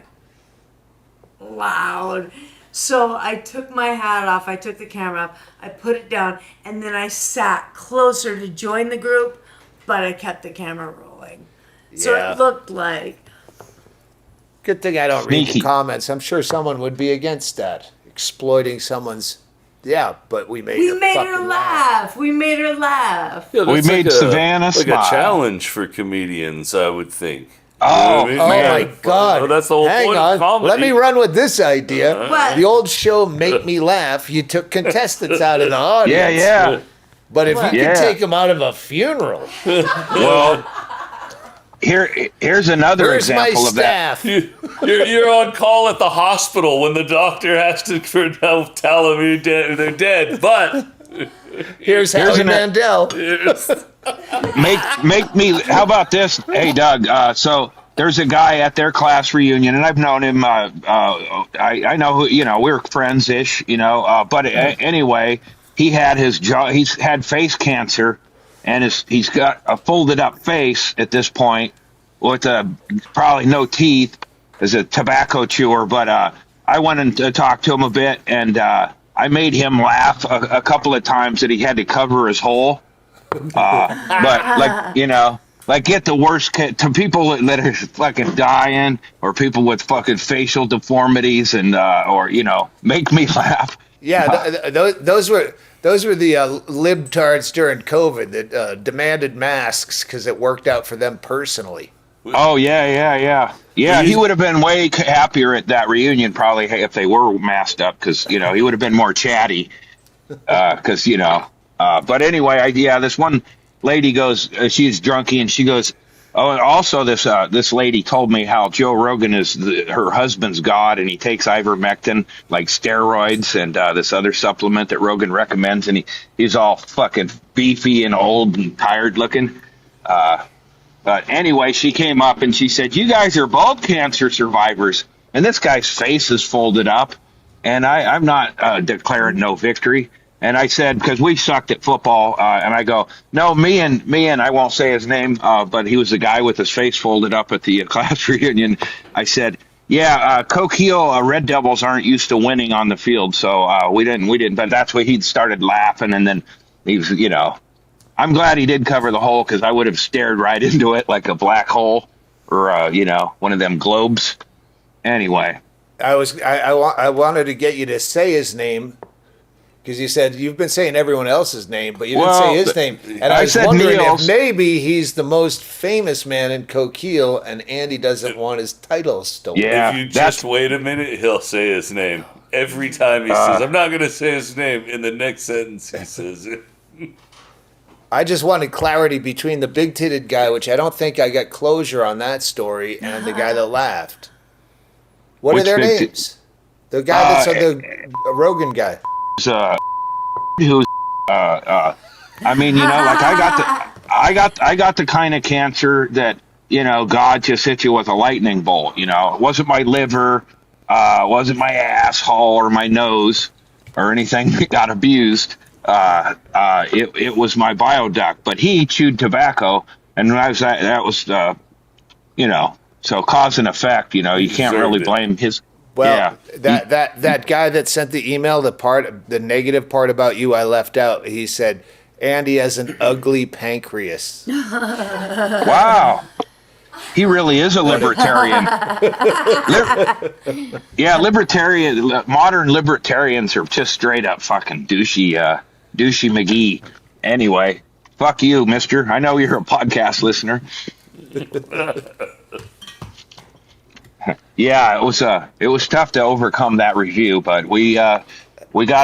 loud. So I took my hat off, I took the camera off, I put it down, and then I sat closer to join the group, but I kept the camera rolling. So Yeah. it looked like. Good thing I don't read the Sneaky. comments. I'm sure someone would be against that, exploiting someone's. Yeah, but we made We her made fucking her laugh. We made her laugh. Yeah, We that's made Savannah like smile. a challenge for comedians, I would think. Oh, You know what I mean? Oh Yeah. my God! Oh, that's the whole Hang point on. of comedy. Let me run with this idea. What? The old show "Make Me Laugh." You took contestants out of the audience. yeah. But if you Yeah. could take them out of a funeral, Well, here's another where's my example of that. staff? You're on call at the hospital when the doctor has to tell them they're dead. But Here's Howie an- Mandel. Make me. How about this? Hey, Doug. So there's a guy at their class reunion, and I've known him. I know who. We're friends-ish. But anyway, he had his jaw. He's had face cancer, and he's got a folded-up face at this point with probably no teeth. As a tobacco chewer, but I went and talked to him a bit, and I made him laugh a couple of times that he had to cover his hole. But get the worst to people that are fucking dying, or people with fucking facial deformities, and or make me laugh. Yeah, those were the libtards during COVID that demanded masks because it worked out for them personally. Oh yeah. He would have been way happier at that reunion probably if they were masked up because he would have been more chatty. Because but anyway, this one lady goes, she's drunky, and she goes, oh, and also this lady told me how Joe Rogan is her husband's god, and he takes ivermectin like steroids and this other supplement that Rogan recommends, and he's all fucking beefy and old and tired looking. But anyway, she came up and she said, "You guys are both cancer survivors," and this guy's face is folded up, and I'm not declaring no victory. And I said, because we sucked at football, and I go, no, me and I won't say his name, but he was the guy with his face folded up at the class reunion. I said, yeah, Coquille Red Devils aren't used to winning on the field, so we didn't. But that's why he started laughing, and then he was, I'm glad he did cover the hole because I would have stared right into it like a black hole or one of them globes. Anyway, I wanted to get you to say his name. Because you said you've been saying everyone else's name, but you didn't say his name. And I was wondering if maybe he's the most famous man in Coquille, and Andy doesn't want his title stolen. Yeah, if you just wait a minute, he'll say his name. Every time he says, I'm not going to say his name, in the next sentence he says it. I just wanted clarity between the big-titted guy, which I don't think I got closure on that story, and the guy that laughed. What are their names? The guy that's the Rogan guy. Who's I mean, like I got the kind of cancer that God just hit you with a lightning bolt. It wasn't my liver, wasn't my asshole or my nose or anything that got abused. It was my bioduct. But he chewed tobacco, and that was so cause and effect. You can't really blame his. Well, yeah. that guy that sent the email, the negative part about you I left out, he said, Andy has an ugly pancreas. Wow. He really is a libertarian. Modern libertarians are just straight up fucking douchey McGee. Anyway, fuck you, mister. I know you're a podcast listener. Yeah, it was tough to overcome that review, but we got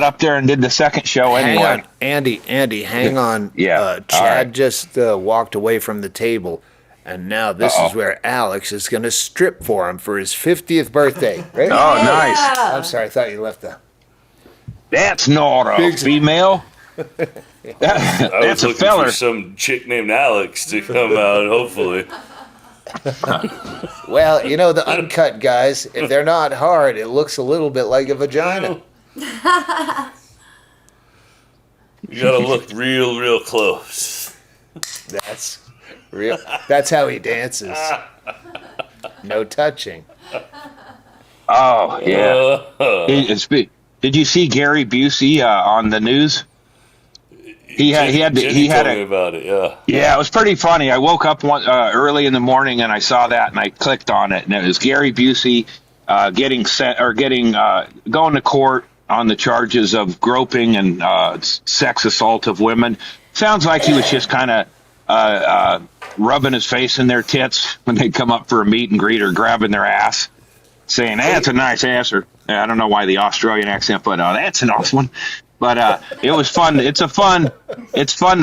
up there and did the second show anyway. Hang on, Andy, hang on. Yeah, Chad just walked away from the table, and now this is where Alex is going to strip for him for his 50th birthday. Right? Oh, nice. I'm sorry, I thought you left that. That's not a female. That's a feller. For some chick named Alex to come out, hopefully. Well, the uncut guys, if they're not hard, it looks a little bit like a vagina. You gotta look real close. That's real. That's how he dances. No touching. Oh, yeah. Did you see Gary Busey on the news? He had about it. Yeah, it was pretty funny. I woke up early in the morning and I saw that and I clicked on it, and it was Gary Busey going to court on the charges of groping and sex assault of women. Sounds like he was just kind of rubbing his face in their tits when they come up for a meet and greet, or grabbing their ass, saying, "Hey, that's a nice ass," or I don't know why the Australian accent, but that's a nice one. But it was fun. It's fun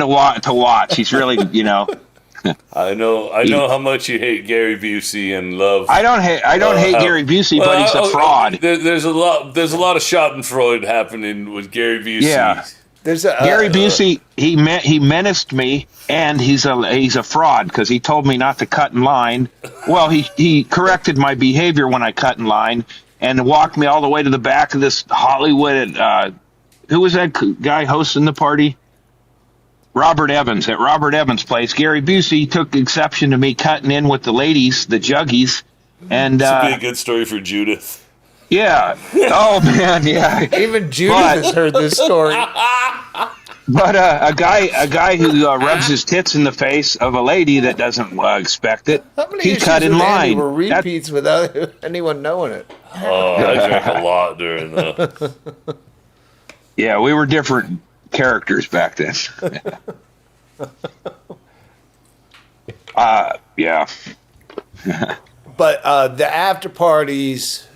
to watch. He's really, I know how much you hate Gary Busey and love. I don't hate Gary Busey, but he's a fraud. There's a lot of Schadenfreude happening with Gary Busey. Yeah, Gary Busey. He menaced me, and he's a fraud because he told me not to cut in line. Well, he corrected my behavior when I cut in line and walked me all the way to the back of this Hollywood. Who was that guy hosting the party? Robert Evans, at Robert Evans' place. Gary Busey took exception to me cutting in with the ladies, the juggies. And this would be a good story for Judith. Yeah. Oh, man, yeah. Even Judith has heard this story. But a guy who rubs his tits in the face of a lady that doesn't expect it, he cut in line. Were repeats without anyone knowing it. Oh, I drank a lot during that. Yeah, we were different characters back then. Yeah. But the after parties,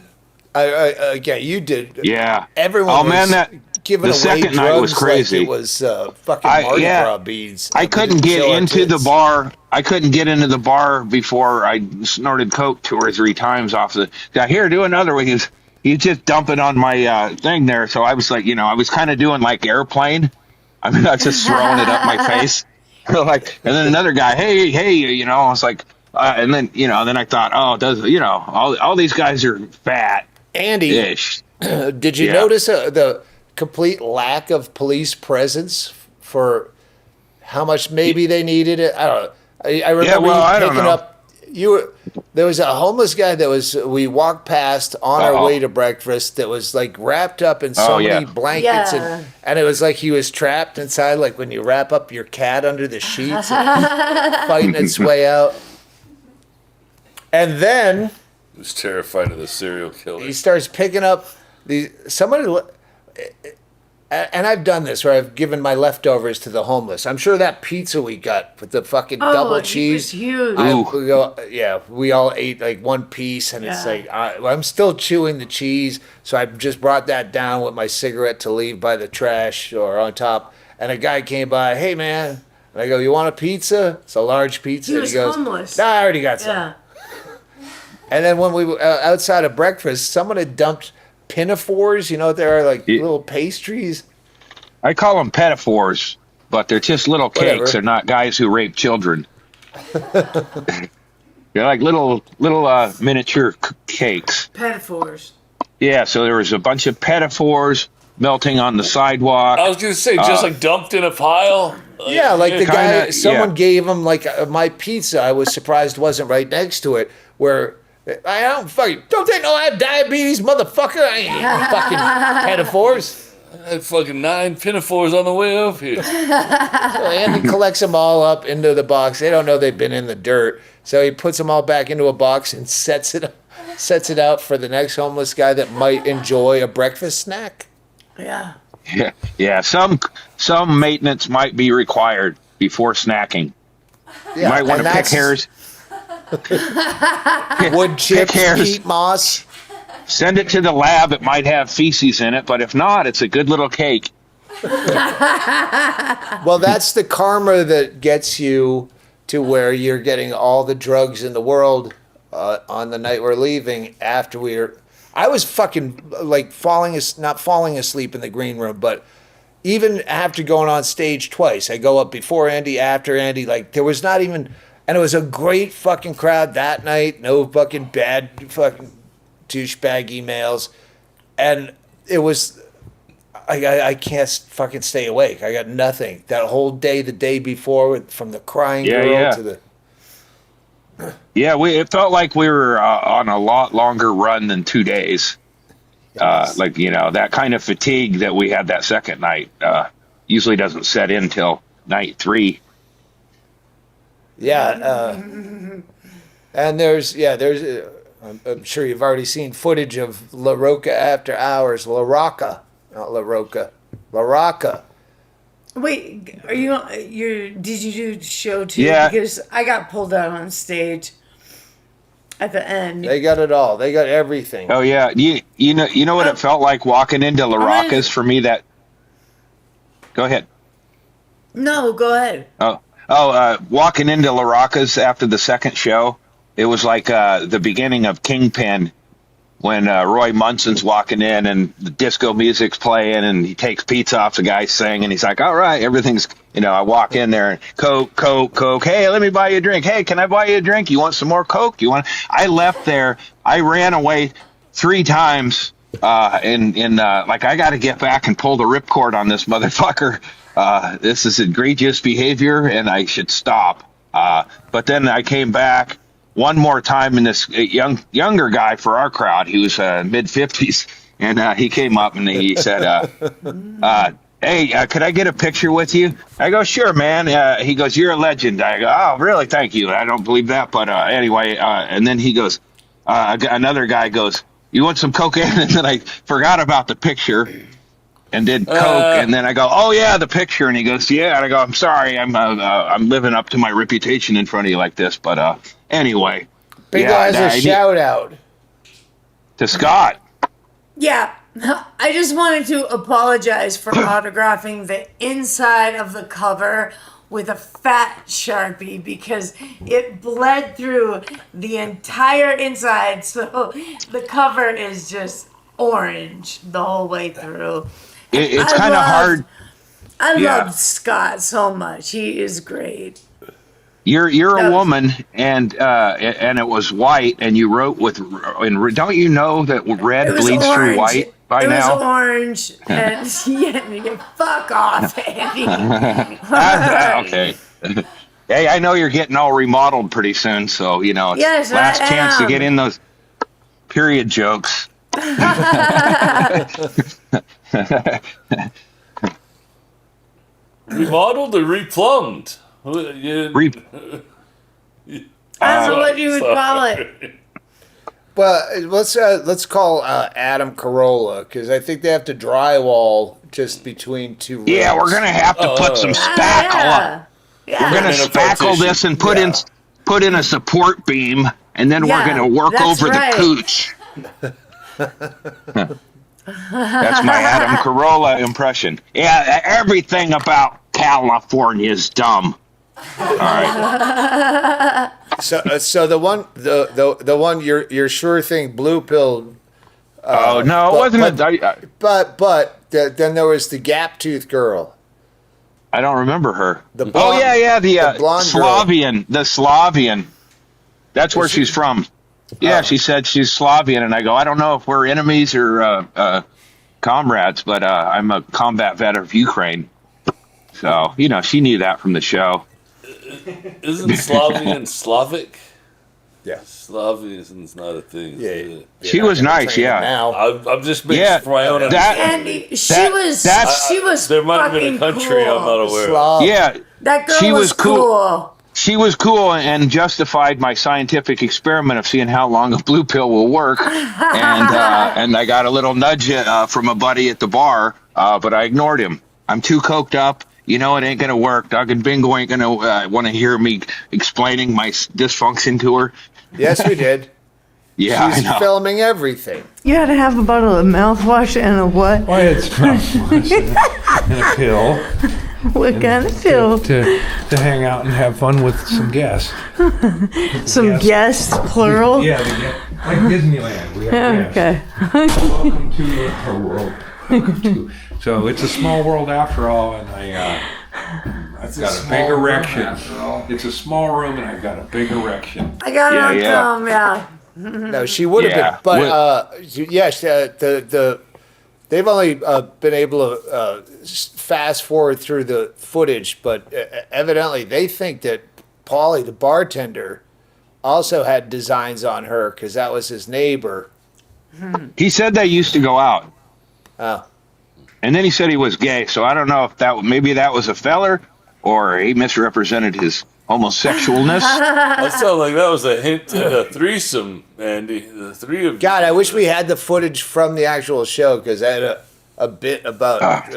again, you did. Yeah. Everyone Oh was man, giving the away second drugs night was crazy. like it was fucking Mardi Gras beads. I We couldn't didn't get show our into the tits. bar. I couldn't get into the bar before I snorted coke 2 or 3 times off the guy. Here, do another one. He's just dumping on my thing there. So I was like, I was kind of doing like airplane. I mean, I was just throwing it up my face. Like, and then another guy, hey, I was like, and then, then I thought, all these guys are fat. Andy, did you notice the complete lack of police presence for how much maybe they needed it? I don't know. I remember you picking up. There was a homeless guy we walked past on our way to breakfast that was like wrapped up in so many blankets and it was like he was trapped inside, like when you wrap up your cat under the sheets and fighting its way out. And then He was terrified of the serial killer. he starts picking up and I've done this where I've given my leftovers to the homeless. I'm sure that pizza we got with the fucking double cheese. It was huge. We all ate like one piece, and it's like I'm still chewing the cheese. So I just brought that down with my cigarette to leave by the trash or on top. And a guy came by, hey man, and I go, you want a pizza? It's a large pizza. He was homeless. Nah, I already got some. Yeah. And then when we were outside of breakfast, someone had dumped pinafores. There are like little pastries. I call them pedophores, but they're just little cakes. They're not guys who rape children. They're like little miniature cakes. Pedophores. Yeah, so there was a bunch of pedophores melting on the sidewalk. I was going to say, just like dumped in a pile. The guy, someone gave him like my pizza. I was surprised wasn't right next to it. Where I don't they know I have diabetes, motherfucker? I ain't eating fucking pedophores. I had fucking 9 pinafores on the way up here. So Andy collects them all up into the box. They don't know they've been in the dirt, so he puts them all back into a box and sets it out for the next homeless guy that might enjoy a breakfast snack. Yeah. Yeah. Some maintenance might be required before snacking. Yeah, you might want to pick hairs. Wood chips, peat moss. Send it to the lab. It might have feces in it, but if not, it's a good little cake. Well, that's the karma that gets you to where you're getting all the drugs in the world on the night we're leaving. I was fucking like not falling asleep in the green room, but even after going on stage twice, I go up before Andy, after Andy. Like there was not even, and it was a great fucking crowd that night. No fucking bad fucking douchebag emails, and it was. I can't fucking stay awake. I got nothing. That whole day, the day before, from the crying girl to the... Yeah, it felt like we were on a lot longer run than 2 days. Yes. That kind of fatigue that we had that second night usually doesn't set in till night 3. Yeah, and there's I'm sure you've already seen footage of La Roca After Hours. La Rocca, not La Roca. La Rocca. Wait, did you do the show too? Yeah. Because I got pulled out on stage at the end. They got it all. They got everything. Oh yeah, you know what it felt like walking into La Rocca's for me. That. Go ahead. No, go ahead. Walking into La Rocca's after the second show, it was like the beginning of Kingpin when Roy Munson's walking in and the disco music's playing and he takes pizza off the guy's thing and he's like, all right, everything's, I walk in there and Coke. Hey, let me buy you a drink. Hey, can I buy you a drink? You want some more Coke? I left there. I ran away 3 times I got to get back and pull the ripcord on this motherfucker. This is egregious behavior and I should stop. But then I came back one more time, and this younger guy for our crowd, he was mid-50s, and he came up and he said, hey, could I get a picture with you? I go, sure, man. He goes, you're a legend. I go, oh, really? Thank you. I don't believe that, but anyway. And then he goes, another guy goes, you want some cocaine? And then I forgot about the picture and did Coke, and then I go, oh, yeah, the picture. And he goes, yeah. And I go, I'm sorry. I'm living up to my reputation in front of you like this, but anyway. Bingo has a shout out to Scott. Yeah, I just wanted to apologize for autographing the inside of the cover with a fat Sharpie because it bled through the entire inside. So the cover is just orange the whole way through. It's kind of hard. I love Scott so much. He is great. You're a woman, and it was white, and you wrote with. And don't you know that red bleeds through white by now? It was orange, and fuck off, Andy. Okay. Hey, I know you're getting all remodeled pretty soon, so it's yes, last chance to get in those period jokes. Remodeled or replumbed? I don't know what you would call it. Well, let's call Adam Carolla because I think they have to drywall just between two rooms. Yeah, we're gonna have to put some spackle. Yeah. We're gonna spackle this and put in a support beam, and then we're gonna work over the cooch. That's my Adam Carolla impression. Yeah, everything about California is dumb. All right. So the one you're sure thing blue pill. Oh no, it wasn't. But then there was the gap tooth girl. I don't remember her. The blonde, the blonde Slavian, girl. the Slavian. That's where she's from. Yeah, she said she's Slavian, and I go, I don't know if we're enemies or comrades, but I'm a combat vet of Ukraine. So, she knew that from the show. Isn't Slavian Slavic? Yeah. Slavian's not a thing. Yeah. She was nice, yeah. Now. I'm just making for my own Andy, she was there might have been a country cool. I'm not aware of. Yeah. That girl she was cool. She was cool and justified my scientific experiment of seeing how long a blue pill will work. And I got a little nudge from a buddy at the bar, but I ignored him. I'm too coked up. It ain't going to work. Doug and Bingo ain't going to want to hear me explaining my dysfunction to her. Yes, we did. Yeah, She's I know. filming everything. You had to have a bottle of mouthwash and a what? Why it's mouthwash and a pill What kind of pill? to hang out and have fun with some guests. Some guests, plural? Yeah, like Disneyland. We have guests. Okay. Welcome to our world. So it's a small world after all, and I've got a big erection. It's a small room, and I've got a big erection. I got on film, yeah. No, she would have been, but yes, they've only been able to fast forward through the footage, but evidently they think that Paulie, the bartender, also had designs on her because that was his neighbor. He said they used to go out. Oh. And then he said he was gay, so I don't know if maybe that was a feller or he misrepresented his homosexualness. That sounded like that was a hint at a threesome, Andy. The three of you. God, I wish we had the footage from the actual show because I had a bit about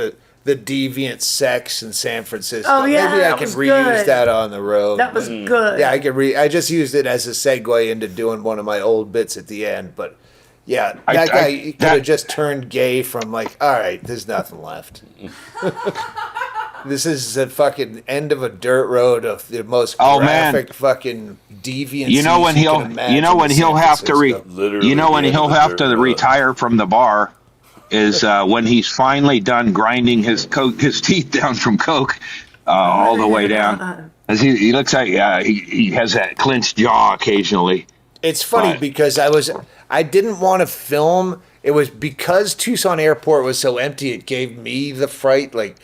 the deviant sex in San Francisco. Oh, yeah, maybe I that can was reuse good. that on the road. That was good. Yeah, I just used it as a segue into doing one of my old bits at the end, but yeah, that guy could have just turned gay from all right, there's nothing left. This is the fucking end of a dirt road of the most graphic fucking deviancy. You know when he'll have to retire from the bar is when he's finally done grinding his teeth down from coke all the way down. As he looks like he has that clenched jaw occasionally. It's funny because I didn't want to film. It was because Tucson Airport was so empty. It gave me the fright. Like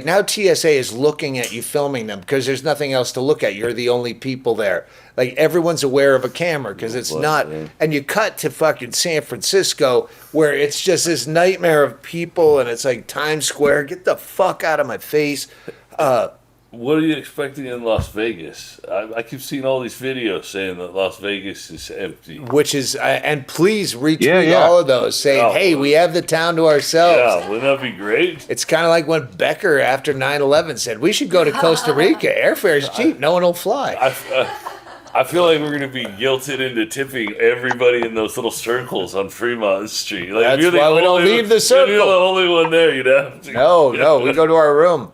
now TSA is looking at you filming them because there's nothing else to look at. You're the only people there. Like everyone's aware of a camera because it's not. And you cut to fucking San Francisco where it's just this nightmare of people and it's like Times Square. Get the fuck out of my face. What are you expecting in Las Vegas? I keep seeing all these videos saying that Las Vegas is empty. Which is, and please retweet all of those saying, hey, we have the town to ourselves. Yeah, wouldn't that be great? It's kind of like when Becker, after 9/11, said, we should go to Costa Rica. Airfare's cheap. No one will fly. I feel like we're gonna be guilted into tipping everybody in those little circles on Fremont Street. Like, That's why we don't leave the circle. You're the only one there. You'd have to. No, we go to our room.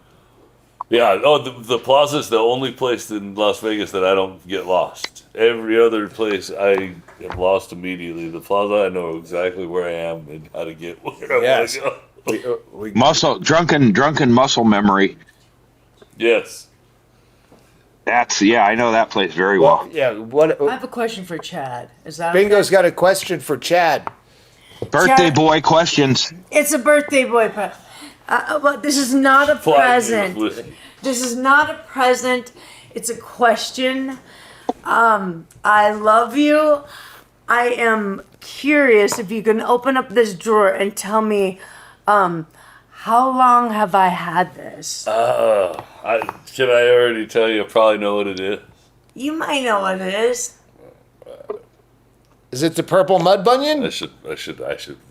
Yeah. Oh, the Plaza's the only place in Las Vegas that I don't get lost. Every other place I am lost immediately. The Plaza, I know exactly where I am and how to get where Yes. I want to go. Drunken muscle memory. Yes. I know that place very well. Yeah, what? I have a question for Chad. Is that Bingo's okay? got a question for Chad. Birthday Chad- boy questions. It's a birthday boy present. But this is not a present. This is not a present. It's a question. I love you. I am curious if you can open up this drawer and tell me, how long have I had this? Should I already tell you? I probably know what it is. You might know what it is. Is it the purple mud bunion? I should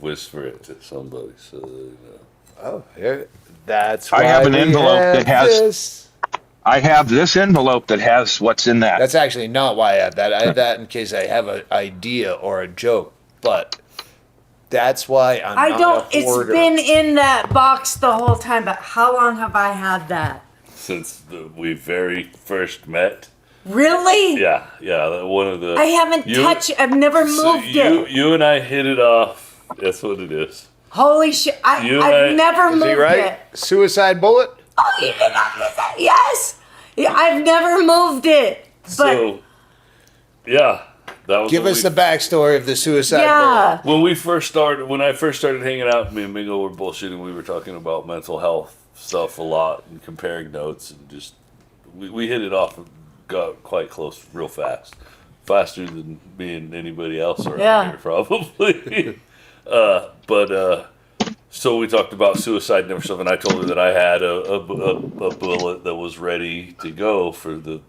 whisper it to somebody so they know. Oh, here. That's I why have an we envelope have that has- this. I have this envelope that has what's in that. That's actually not why I have that. I have that in case I have an idea or a joke. But that's why I'm I not don't. a It's hoarder. been in that box the whole time. But how long have I had that? Since we very first met. Really? Yeah. One of the. I haven't touched. I've never moved it. You and I hit it off. That's what it is. Holy shit! I've I- never Is moved he right? it. Suicide bullet? Oh, you did not miss that. Yes. Yeah, I've never moved it. But So, yeah, that was. Give when us we- the backstory of the suicide yeah. When I first started hanging out, me and Mingo were bullshitting. We were talking about mental health stuff a lot and comparing notes, and just we hit it off and got quite close real fast, faster than me and anybody else around Yeah. here probably. So we talked about suicide and stuff, and I told her that I had a bullet that was ready to go for the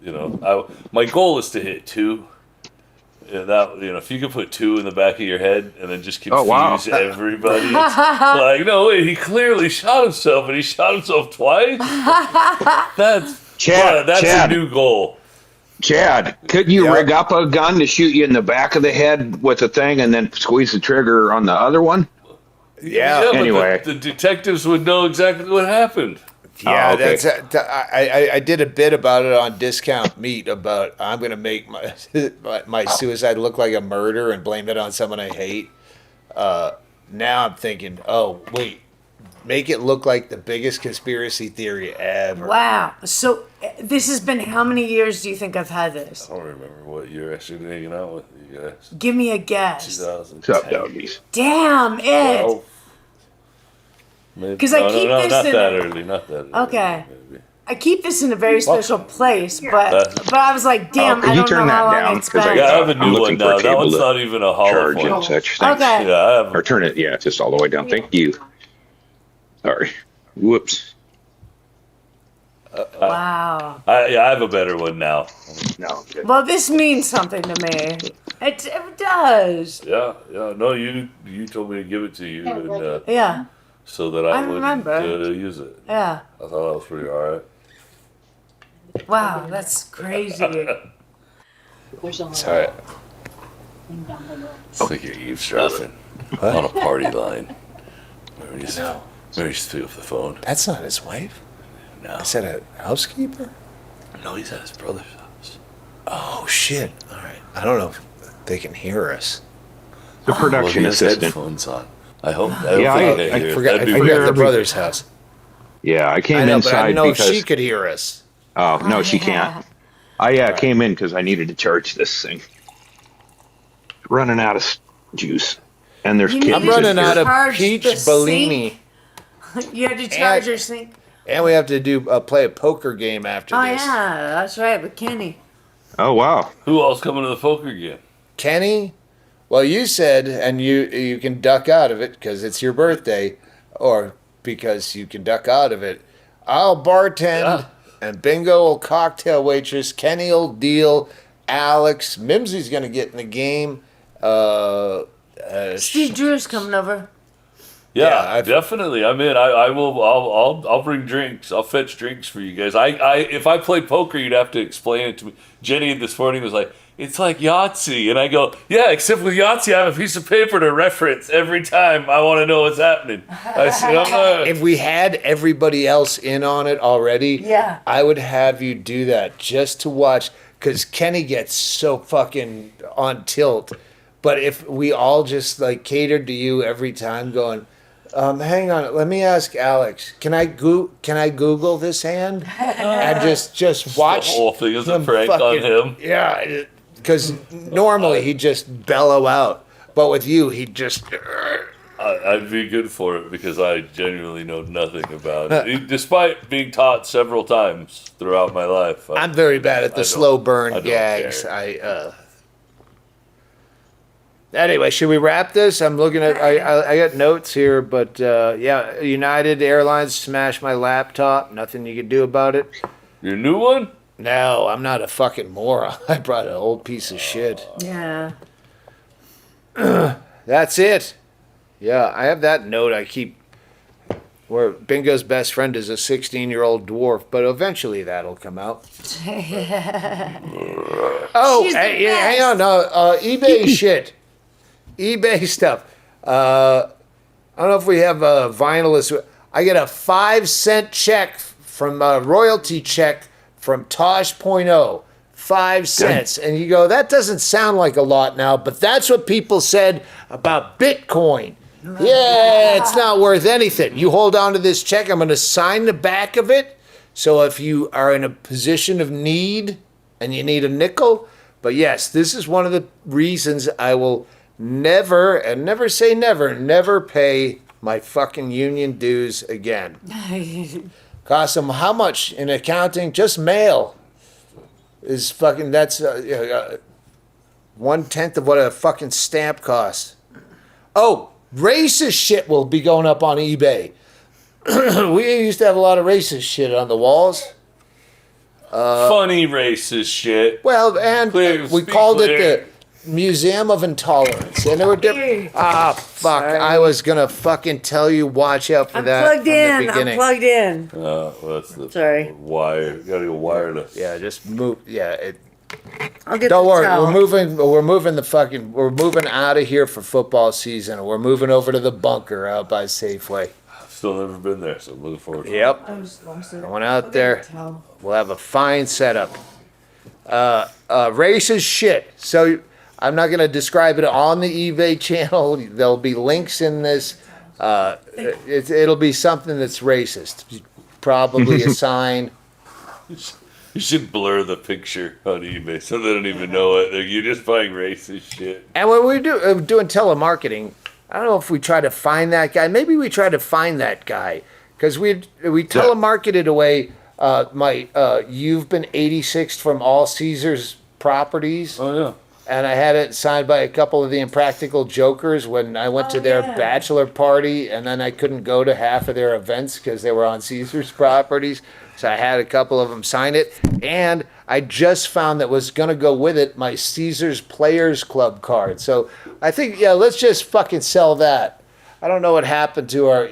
my goal is to hit 2. Yeah, that if you could put 2 in the back of your head and then just confuse everybody, it's like no wait, he clearly shot himself and he shot himself twice. That's Chad, a new goal. Chad, couldn't you rig up a gun to shoot you in the back of the head with a thing and then squeeze the trigger on the other one? Yeah. But Anyway. the detectives would know exactly what happened. Yeah, Oh, okay. that's. I did a bit about it on Discount Meat about I'm gonna make my suicide look like a murder and blame it on someone I hate. Now I'm thinking, oh wait, make it look like the biggest conspiracy theory ever. Wow. So this has been how many years do you think I've had this? I don't remember what year I started hanging out with you guys. Give me a guess. 2010. What's up, doggies? Damn it. Oh. Maybe- 'Cause I keep no, this not in that a- early, not that early. Okay. Maybe. I keep this in a very special place, but I was like, damn, can I you don't turn know how that long down? it's 'Cause I been. Yeah, I have a I'm new one looking for a now. That cable one's to not even a hollow Charge point. and such. Thanks. Okay. Yeah, I have. Or turn it, just all the way down. Thank you. Sorry. Whoops. Wow. I have a better one now. No. Okay. Well, this means something to me. It does. Yeah. No, you told me to give it to you, and Yeah. so that I I would remember. use it. Yeah. I thought that was pretty alright. Wow, that's crazy. Sorry. It's like you're eavesdropping on a party line. Maybe just pick up the phone. That's not his wife. No, Is that a housekeeper? no, he's at his brother's house. Oh shit! All right. I don't know if they can hear us. The production Well, he has assistant. headphones on. I hope. Yeah, I forgot. I That'd be forgot weird. the brother's house. Yeah, I came I know, but I inside didn't know because. if she could hear us. Oh, no, she can't. I came in because I needed to charge this thing. Running out of juice. And there's You kittens. need I'm to running out of charge peach the Bellini, You had to charge your sink. and we have to do play a poker game after Oh this. yeah, that's right, with Kenny. Oh, wow. Who else coming to the poker game? Kenny, well, you said, and you can duck out of it because it's your birthday, or because you can duck out of it. I'll bartend, and Bingo will cocktail waitress. Kenny will deal. Alex, Mimsy's gonna get in the game. Steve Drew's coming over. Yeah, definitely. I'm in. I will. I'll bring drinks. I'll fetch drinks for you guys. If I played poker, you'd have to explain it to me. Jenny this morning was like, it's like Yahtzee. And I go, yeah, except with Yahtzee, I have a piece of paper to reference every time I want to know what's happening. I said, if we had everybody else in on it already, Yeah. I would have you do that just to watch, because Kenny gets so fucking on tilt. But if we all just like catered to you every time, going, hang on, let me ask Alex. Can I Google this hand and just watch the whole thing is a him prank on him. Yeah, because normally he'd just bellow out, but with you, he'd just. I'd be good for it because I genuinely know nothing about it, despite being taught several times throughout my life. I'm very bad at the slow burn gags. Care. Anyway, should we wrap this? I'm looking at. I got notes here, but yeah, United Airlines smashed my laptop. Nothing you can do about it. Your new one? No, I'm not a fucking moron. I brought an old piece of shit. Yeah. That's it. Yeah, I have that note I keep. Where Bingo's best friend is a 16-year-old dwarf, but eventually that'll come out. Oh, She's the hey, best. hang on. No, eBay shit. eBay stuff. I don't know if we have a vinylist. I get a 5-cent check from a royalty check from Tosh.0. 5 cents. And you go, that doesn't sound like a lot now, but that's what people said about Bitcoin. Yeah, it's not worth anything. You hold on to this check. I'm going to sign the back of it. So if you are in a position of need and you need a nickel, but yes, this is one of the reasons I will never, and never say never pay my fucking union dues again. Cost them how much in accounting? Just mail is fucking, that's 1/10 of what a fucking stamp costs. Oh, racist shit will be going up on eBay. We used to have a lot of racist shit on the walls. Funny racist shit. Well, and Clear, we speak called clear. it the Museum of Intolerance. And there were different. Ah, fuck. Sorry. I was going to fucking tell you, watch out for I'm that. plugged from the in. I'm beginning. plugged in. Well, that's the Sorry. wire. You gotta go wireless. Yeah, just move. Yeah, I'll get don't the worry. towel. We're moving out of here for football season. We're moving over to the bunker out by Safeway. Still never been there, so I'm looking forward to it. Yep. Going out there. We'll have a fine setup. Racist shit. So I'm not going to describe it on the eBay channel. There'll be links in this. It'll be something that's racist. Probably a sign. You should blur the picture on eBay so they don't even know it. Like, you're just buying racist shit. And when we doing telemarketing, I don't know if we try to find that guy. Maybe we try to find that guy because we telemarketed away You've Been 86'd from All Caesars Properties. Oh, yeah. And I had it signed by a couple of the Impractical Jokers when I went to their bachelor party, and then I couldn't go to half of their events because they were on Caesars Properties. So I had a couple of them sign it. And I just found that was going to go with it my Caesars Players Club card. So I think, yeah, let's just fucking sell that. I don't know what happened to our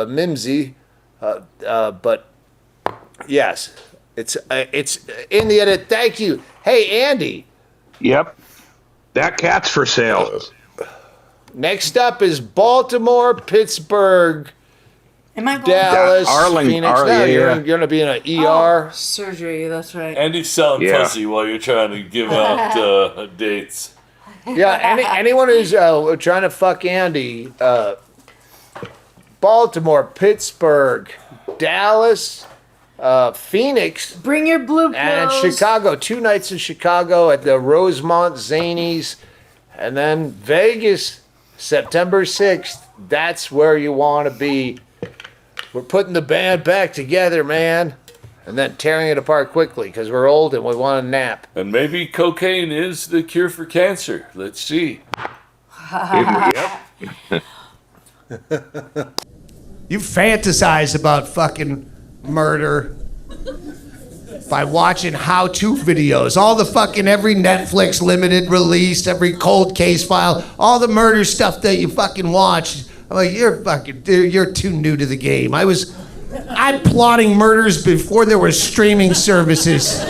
Mimsy, but yes, it's in the edit. Thank you. Hey, Andy. Yep. That cat's for sale. Next up is Baltimore, Pittsburgh, Am I going Dallas, Arlington. Phoenix. No, you're going to be in an ER. surgery? That's right. Andy's selling Yeah. pussy while you're trying to give out dates. Yeah, anyone who's trying to fuck Andy, Baltimore, Pittsburgh, Dallas, Phoenix, Bring your blue and pills. Chicago. 2 nights in Chicago at the Rosemont Zanies. And then Vegas, September 6th. That's where you want to be. We're putting the band back together, man. And then tearing it apart quickly because we're old and we want a nap. And maybe cocaine is the cure for cancer. Let's see. Yep. You fantasize about fucking murder by watching how-to videos. All the fucking every Netflix limited release, every cold case file, all the murder stuff that you fucking watch. I'm like, you're too new to the game. I'm plotting murders before there were streaming services.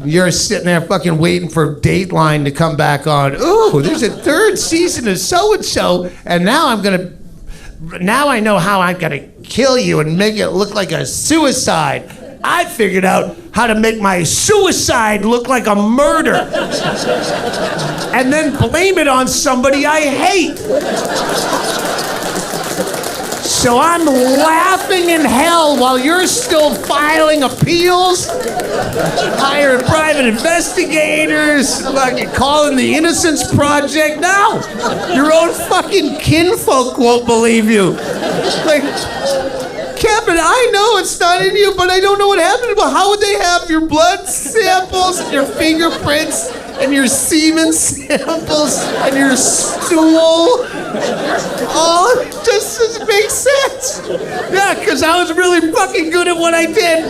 You're sitting there fucking waiting for Dateline to come back on. Ooh, there's a third season of so-and-so, and now I know how I'm gonna kill you and make it look like a suicide. I figured out how to make my suicide look like a murder. And then blame it on somebody I hate. So I'm laughing in hell while you're still filing appeals, hiring private investigators, fucking calling the Innocence Project. No, your own fucking kinfolk won't believe you. Like, Kevin, I know it's not in you, but I don't know what happened. But how would they have your blood samples, and your fingerprints, and your semen samples, and your stool? All just doesn't make sense. Yeah, because I was really fucking good at what I did.